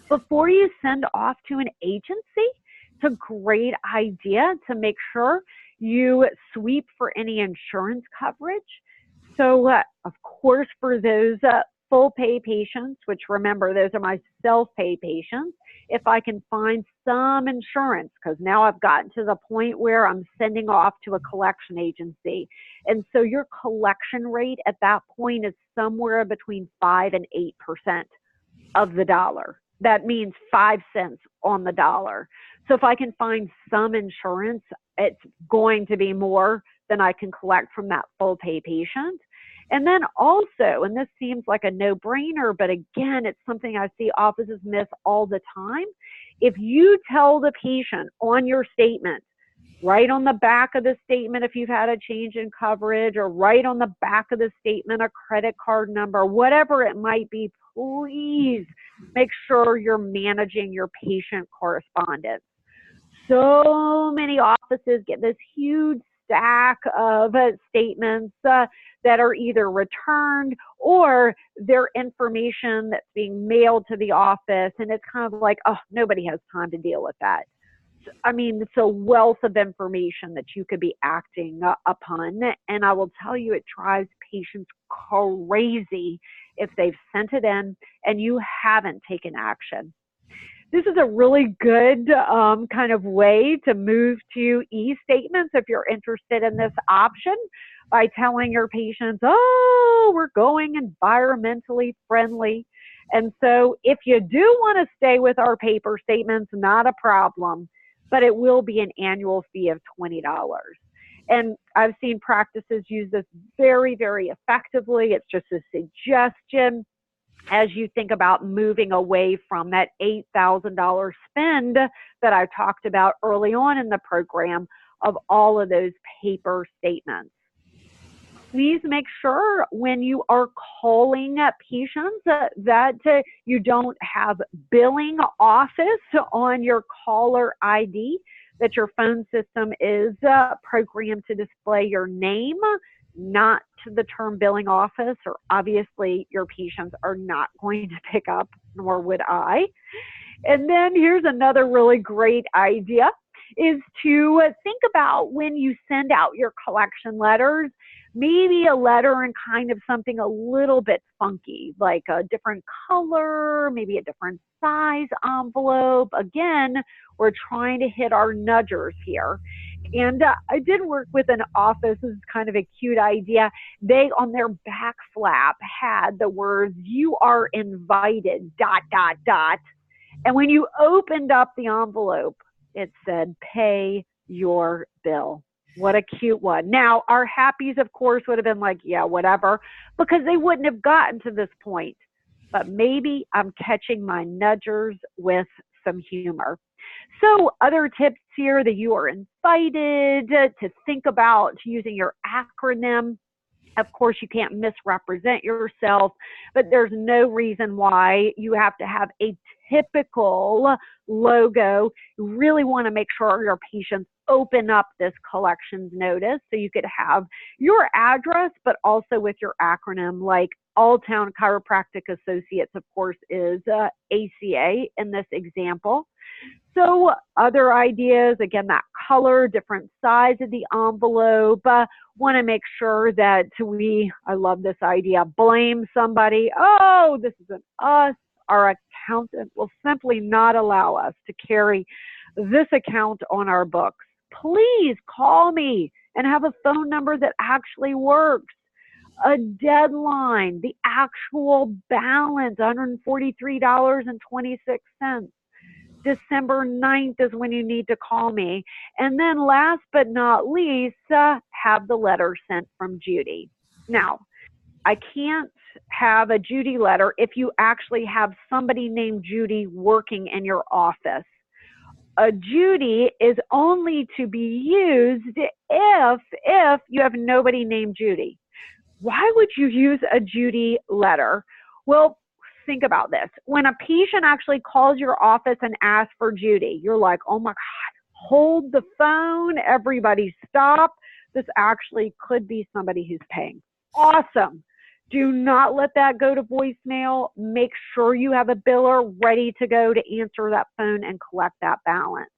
Before you send off to an agency, it's a great idea to make sure you sweep for any insurance coverage. So, of course, for those full pay patients, which remember, those are my self-pay patients, if I can find some insurance, because now I've gotten to the point where I'm sending off to a collection agency. And so your collection rate at that point is somewhere between 5 and 8% of the dollar. That means 5 cents on the dollar. So if I can find some insurance, it's going to be more than I can collect from that full pay patient. And then also, and this seems like a no-brainer, but again, it's something I see offices miss all the time. If you tell the patient on your statement, right on the back of the statement if you've had a change in coverage, or right on the back of the statement a credit card number, whatever it might be, please make sure you're managing your patient correspondence. So many offices get this huge stack of statements that are either returned or their information that's being mailed to the office. And it's kind of like, oh, nobody has time to deal with that. I mean, it's a wealth of information that you could be acting upon. And I will tell you, it drives patients crazy if they've sent it in and you haven't taken action. This is a really good kind of way to move to e-statements if you're interested in this option, by telling your patients, oh, we're going environmentally friendly. And so if you do want to stay with our paper statements, not a problem, but it will be an annual fee of $20. And I've seen practices use this very, very effectively. It's just a suggestion as you think about moving away from that $8,000 spend that I talked about early on in the program of all of those paper statements. Please make sure when you are calling patients that you don't have billing office on your caller ID, that your phone system is programmed to display your name, not the term billing office, or obviously your patients are not going to pick up, nor would I. And then here's another really great idea, is to think about when you send out your collection letters, maybe a letter in kind of something a little bit funky, like a different color, maybe a different size envelope. Again, we're trying to hit our nudgers here. And I did work with an office, this is kind of a cute idea. They, on their back flap, had the words, "You are invited, ... And when you opened up the envelope, it said, "Pay your bill." What a cute one. Now, our happies, of course, would have been like, yeah, whatever, because they wouldn't have gotten to this point. But maybe I'm catching my nudgers with some humor. So other tips here that you are invited to think about using your acronym. Of course, you can't misrepresent yourself, but there's no reason why you have to have a typical logo. You really want to make sure your patients open up this collections notice, so you could have your address, but also with your acronym, like Alltown Chiropractic Associates, of course, is ACA in this example. So other ideas, again, that color, different size of the envelope. Want to make sure that I love this idea, blame somebody. Oh, this isn't us. Our accountant will simply not allow us to carry this account on our books. Please call me and have a phone number that actually works. A deadline, the actual balance, $143.26. December 9th is when you need to call me. And then last but not least, have the letter sent from Judy. Now, I can't have a Judy letter if you actually have somebody named Judy working in your office. A Judy is only to be used if you have nobody named Judy. Why would you use a Judy letter? Well, think about this. When a patient actually calls your office and asks for Judy, you're like, oh my God, hold the phone, everybody stop. This actually could be somebody who's paying. Awesome. Do not let that go to voicemail. Make sure you have a biller ready to go to answer that phone and collect that balance.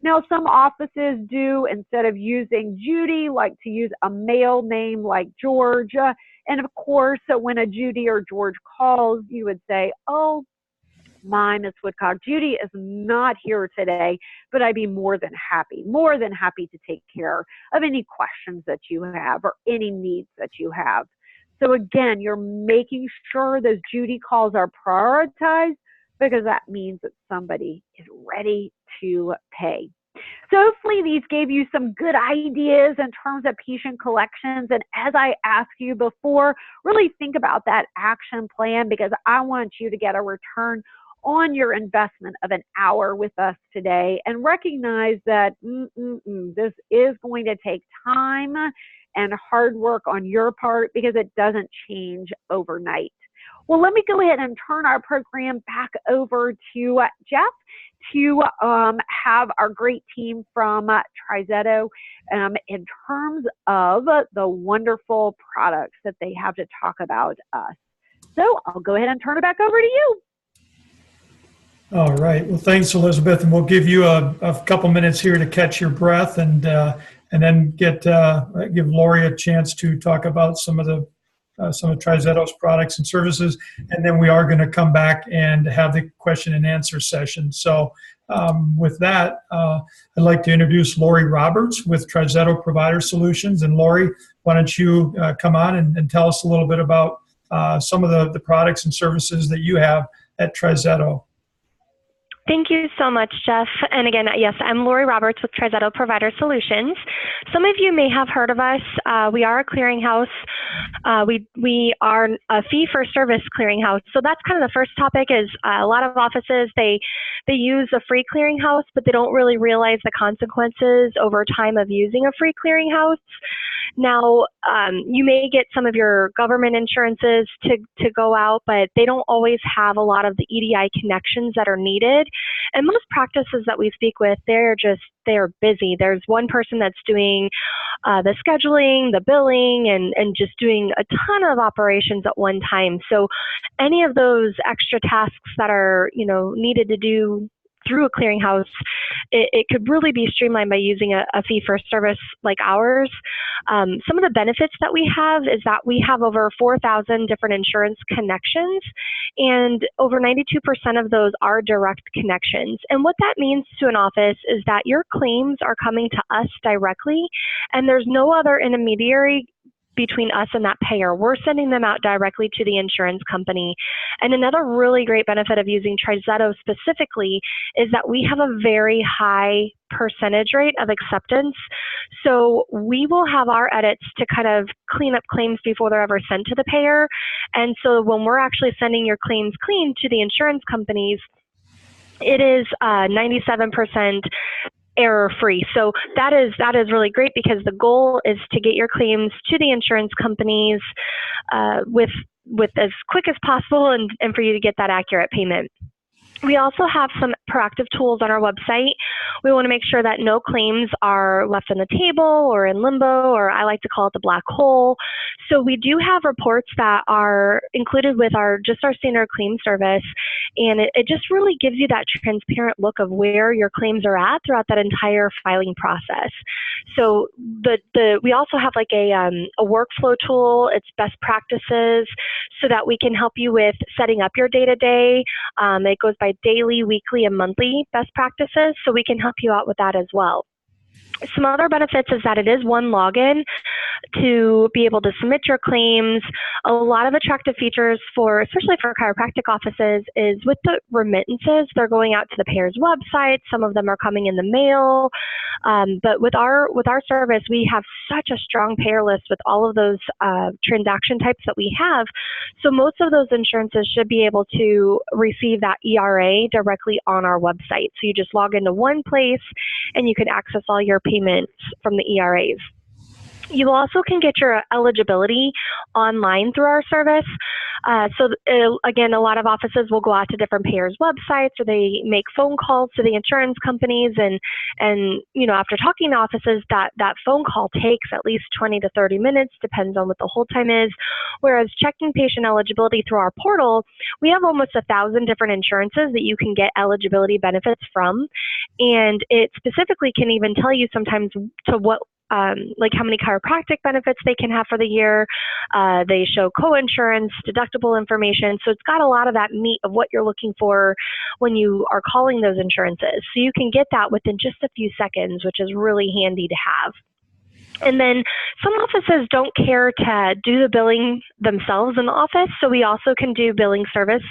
Now, some offices do, instead of using Judy, like to use a male name like George. And of course, when a Judy or George calls, you would say, oh, my Miss Woodcock, Judy is not here today, but I'd be more than happy to take care of any questions that you have or any needs that you have. So again, you're making sure those Judy calls are prioritized, because that means that somebody is ready to pay. So hopefully these gave you some good ideas in terms of patient collections. And as I asked you before, really think about that action plan, because I want you to get a return on your investment of an hour with us today, and recognize that this is going to take time and hard work on your part, because it doesn't change overnight. Well, let me go ahead and turn our program back over to Jeff to have our great team from TriZetto in terms of the wonderful products that they have to talk about us. So I'll go ahead and turn it back over to you. All right. Well, thanks, Elizabeth, and we'll give you a couple minutes here to catch your breath, and then give Lori a chance to talk about some of TriZetto's products and services, and then we are going to come back and have the question and answer session. So with that, I'd like to introduce Lori Roberts with TriZetto Provider Solutions. And Lori, why don't you come on and tell us a little bit about some of the products and services that you have at TriZetto. Thank you so much, Jeff. And again, yes, I'm Lori Roberts with TriZetto Provider Solutions. some of you may have heard of us. We are a clearinghouse. We are a fee-for-service clearinghouse. So that's kind of the first topic is a lot of offices, they use a free clearinghouse, but they don't really realize the consequences over time of using a free clearinghouse. Now, you may get some of your government insurances to go out, but they don't always have a lot of the EDI connections that are needed. And most practices that we speak with, they're busy. There's one person that's doing the scheduling, the billing, and just doing a ton of operations at one time. So any of those extra tasks that are, needed to do through a clearinghouse, it could really be streamlined by using a fee-for-service like ours. Some of the benefits that we have is that we have over 4,000 different insurance connections, and over 92% of those are direct connections. And what that means to an office is that your claims are coming to us directly, and there's no other intermediary between us and that payer. We're sending them out directly to the insurance company. And another really great benefit of using TriZetto specifically is that we have a very high percentage rate of acceptance. So we will have our edits to kind of clean up claims before they're ever sent to the payer. And so when we're actually sending your claims clean to the insurance companies, it is 97% error-free. So that is really great because the goal is to get your claims to the insurance companies with as quick as possible and for you to get that accurate payment. We also have some proactive tools on our website. We want to make sure that no claims are left on the table or in limbo, or I like to call it the black hole. So we do have reports that are included with our standard claim service, and it just really gives you that transparent look of where your claims are at throughout that entire filing process. So we also have like a workflow tool. It's best practices so that we can help you with setting up your day-to-day. It goes by daily, weekly, and monthly best practices, so we can help you out with that as well. Some other benefits is that it is one login to be able to submit your claims. A lot of attractive features especially for chiropractic offices is with the remittances, they're going out to the payer's website. Some of them are coming in the mail. But with our service, we have such a strong payer list with all of those transaction types that we have. So most of those insurances should be able to receive that ERA directly on our website. So you just log into one place and you can access all your payments from the ERAs. You also can get your eligibility online through our service. Again, a lot of offices will go out to different payers' websites, or they make phone calls to the insurance companies, and after talking to offices, that phone call takes at least 20 to 30 minutes, depends on what the hold time is. Whereas checking patient eligibility through our portal, we have almost 1,000 different insurances that you can get eligibility benefits from, and it specifically can even tell you sometimes to what like how many chiropractic benefits they can have for the year. They show co-insurance, deductible information. So it's got a lot of that meat of what you're looking for when you are calling those insurances. So you can get that within just a few seconds, which is really handy to have. And then some offices don't care to do the billing themselves in the office. So we also can do billing services.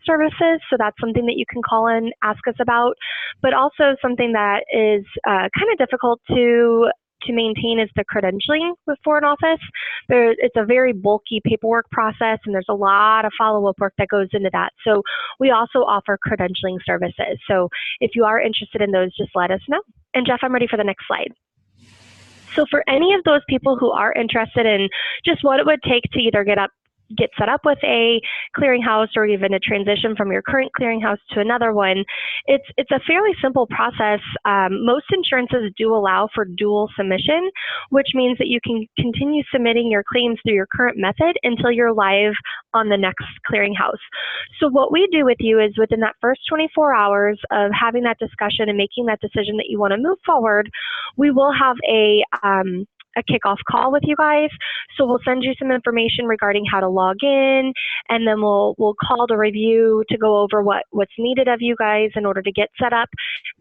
So that's something that you can call and ask us about. But also something that is kind of difficult to maintain is the credentialing for an office. It's a very bulky paperwork process, and there's a lot of follow-up work that goes into that. So we also offer credentialing services. So if you are interested in those, just let us know. And Jeff, I'm ready for the next slide. So for any of those people who are interested in just what it would take to either get set up with a clearinghouse or even a transition from your current clearinghouse to another one, it's a fairly simple process. Most insurances do allow for dual submission, which means that you can continue submitting your claims through your current method until you're live on the next clearinghouse. So what we do with you is within that first 24 hours of having that discussion and making that decision that you want to move forward, we will have a kickoff call with you guys. So we'll send you some information regarding how to log in, and then we'll call to review to go over what's needed of you guys in order to get set up.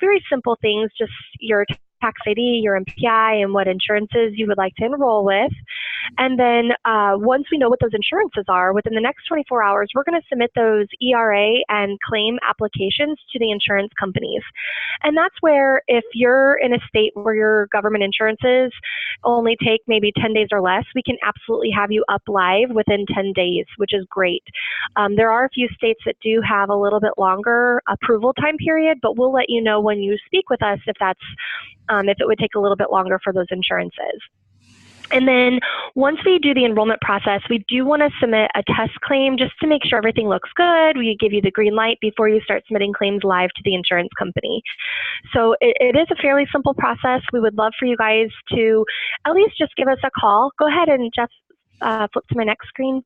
Very simple things, just your tax ID, your MPI, and what insurances you would like to enroll with. And then once we know what those insurances are, within the next 24 hours, we're going to submit those ERA and claim applications to the insurance companies. And that's where, if you're in a state where your government insurances only take maybe 10 days or less, we can absolutely have you up live within 10 days, which is great. There are a few states that do have a little bit longer approval time period, but we'll let you know when you speak with us if that's if it would take a little bit longer for those insurances. And then once we do the enrollment process, we do want to submit a test claim just to make sure everything looks good. We give you the green light before you start submitting claims live to the insurance company. So it is a fairly simple process. We would love for you guys to at least just give us a call. Go ahead and just flip to my next screen.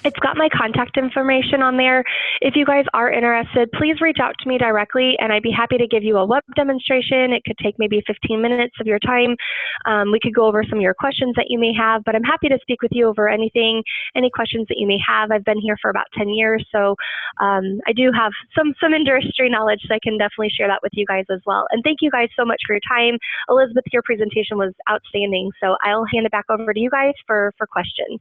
It's got my contact information on there. If you guys are interested, please reach out to me directly, and I'd be happy to give you a web demonstration. It could take maybe 15 minutes of your time. We could go over some of your questions that you may have, but I'm happy to speak with you over any questions that you may have. I've been here for about 10 years, so I do have some industry knowledge, so I can definitely share that with you guys as well. And thank you guys so much for your time. Elizabeth, your presentation was outstanding, so I'll hand it back over to you guys for questions.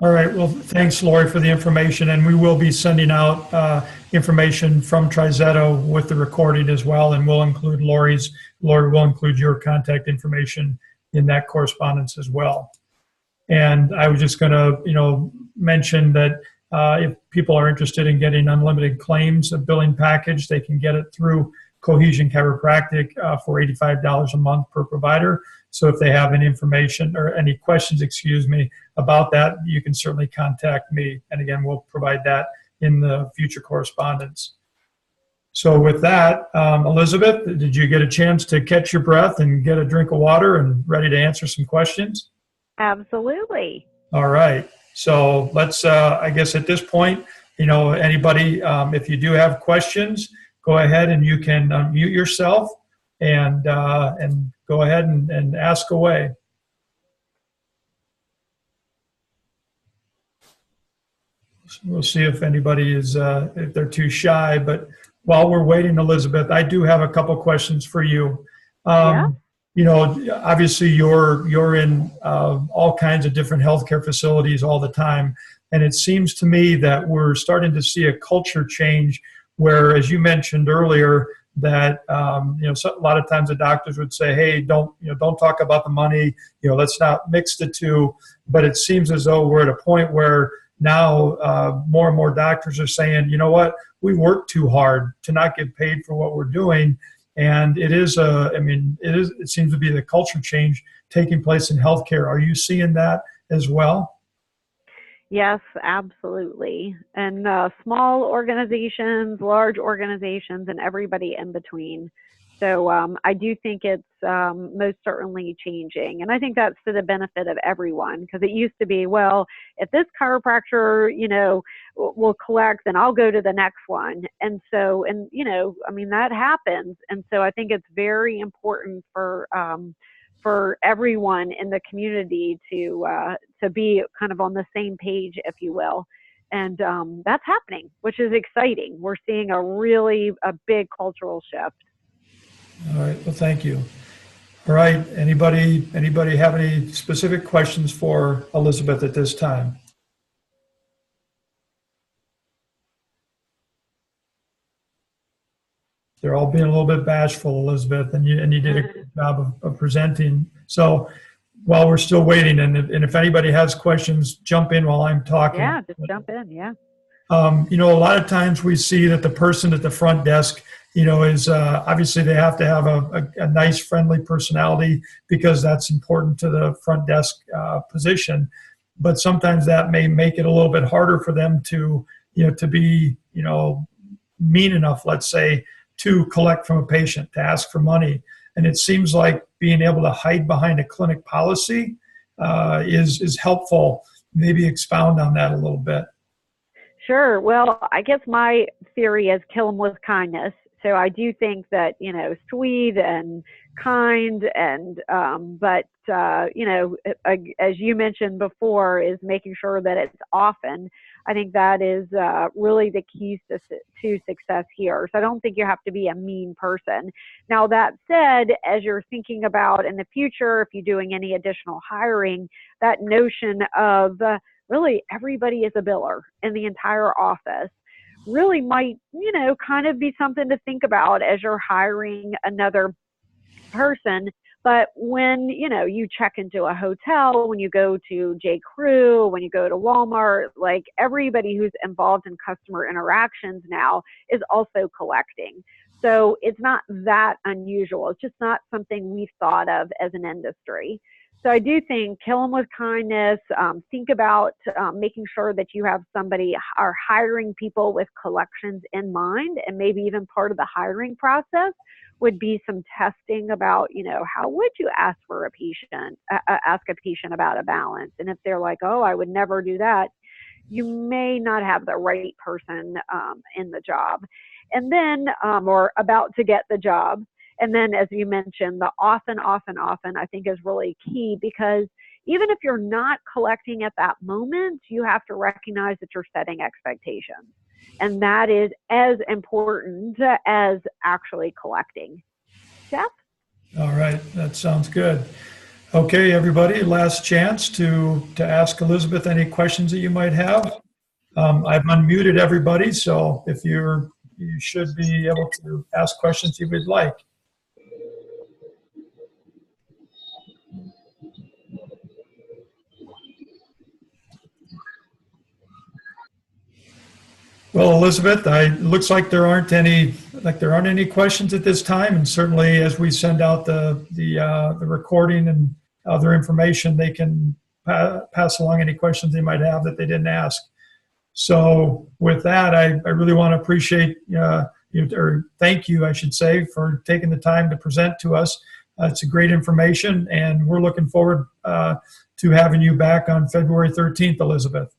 All right. Well, thanks, Lori, for the information. And we will be sending out information from TriZetto with the recording as well. And we'll include Lori's. Lori will include your contact information in that correspondence as well. And I was just going to, mention that if people are interested in getting unlimited claims, a billing package, they can get it through Cohesion Chiropractic for $85 a month per provider. So if they have any information or any questions, about that, you can certainly contact me. And again, we'll provide that in the future correspondence. So with that, Elizabeth, did you get a chance to catch your breath and get a drink of water and ready to answer some questions? Absolutely. All right. So let's, I guess at this point, anybody, if you do have questions, go ahead and you can unmute yourself and go ahead and ask away. We'll see if anybody is, if they're too shy, but while we're waiting, Elizabeth, I do have a couple questions for you. Yeah. Obviously you're in all kinds of different healthcare facilities all the time. And it seems to me that we're starting to see a culture change where, as you mentioned earlier, that so a lot of times the doctors would say, "Hey, don't talk about the money. Let's not mix the two." But it seems as though we're at a point where now more and more doctors are saying, "You know what? We work too hard to not get paid for what we're doing." And it seems to be the culture change taking place in healthcare. Are you seeing that as well? Yes, absolutely. And small organizations, large organizations, and everybody in between. So I do think it's most certainly changing. And I think that's to the benefit of everyone, because it used to be, well, if this chiropractor, will collect, then I'll go to the next one. And so, that happens. And so I think it's very important for everyone in the community to be kind of on the same page, if you will. And that's happening, which is exciting. We're seeing a big cultural shift. All right. Well, thank you. All right. Anybody have any specific questions for Elizabeth at this time? They're all being a little bit bashful, Elizabeth, and you did a good job of presenting. So while we're still waiting, and if anybody has questions, jump in while I'm talking. Yeah, just jump in. Yeah. A lot of times we see that the person at the front desk, is obviously they have to have a nice, friendly personality because that's important to the front desk position. But sometimes that may make it a little bit harder for them to be, mean enough, let's say, to collect from a patient, to ask for money. And it seems like being able to hide behind a clinic policy is helpful. Maybe expound on that a little bit. Sure. Well, I guess my theory is kill them with kindness. So I do think that, sweet and kind and, as you mentioned before, is making sure that it's often. I think that is really the keys to success here. So I don't think you have to be a mean person. Now, that said, as you're thinking about in the future, if you're doing any additional hiring, that notion of really everybody is a biller in the entire office really might, kind of be something to think about as you're hiring another person. But when, you check into a hotel, when you go to J. Crew, when you go to Walmart, like everybody who's involved in customer interactions now is also collecting. So it's not that unusual. It's just not something we've thought of as an industry. So I do think kill them with kindness. Think about making sure that you have somebody or hiring people with collections in mind, and maybe even part of the hiring process would be some testing about, how would you ask a patient about a balance? And if they're like, oh, I would never do that, you may not have the right person in the job. And then, or about to get the job. And then, as you mentioned, the often, I think is really key, because even if you're not collecting at that moment, you have to recognize that you're setting expectations. And that is as important as actually collecting. Jeff? All right, that sounds good. Okay, everybody, last chance to ask Elizabeth any questions that you might have. I've unmuted everybody, so if you should be able to ask questions you would like. Well, Elizabeth, it looks like there aren't any questions at this time, and certainly as we send out the recording and other information, they can pass along any questions they might have that they didn't ask. So with that, I really want to appreciate or thank you, I should say, for taking the time to present to us. It's a great information, and we're looking forward to having you back on February 13th, Elizabeth.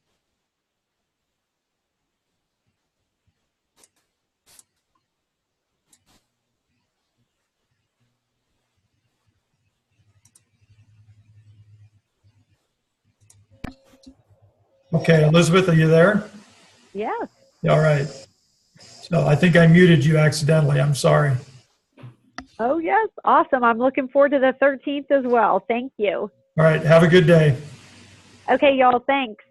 Okay, Elizabeth, are you there? Yes. All right. So I think I muted you accidentally. I'm sorry. Oh, yes. Awesome. I'm looking forward to the 13th as well. Thank you. All right. Have a good day. Okay, y'all. Thanks.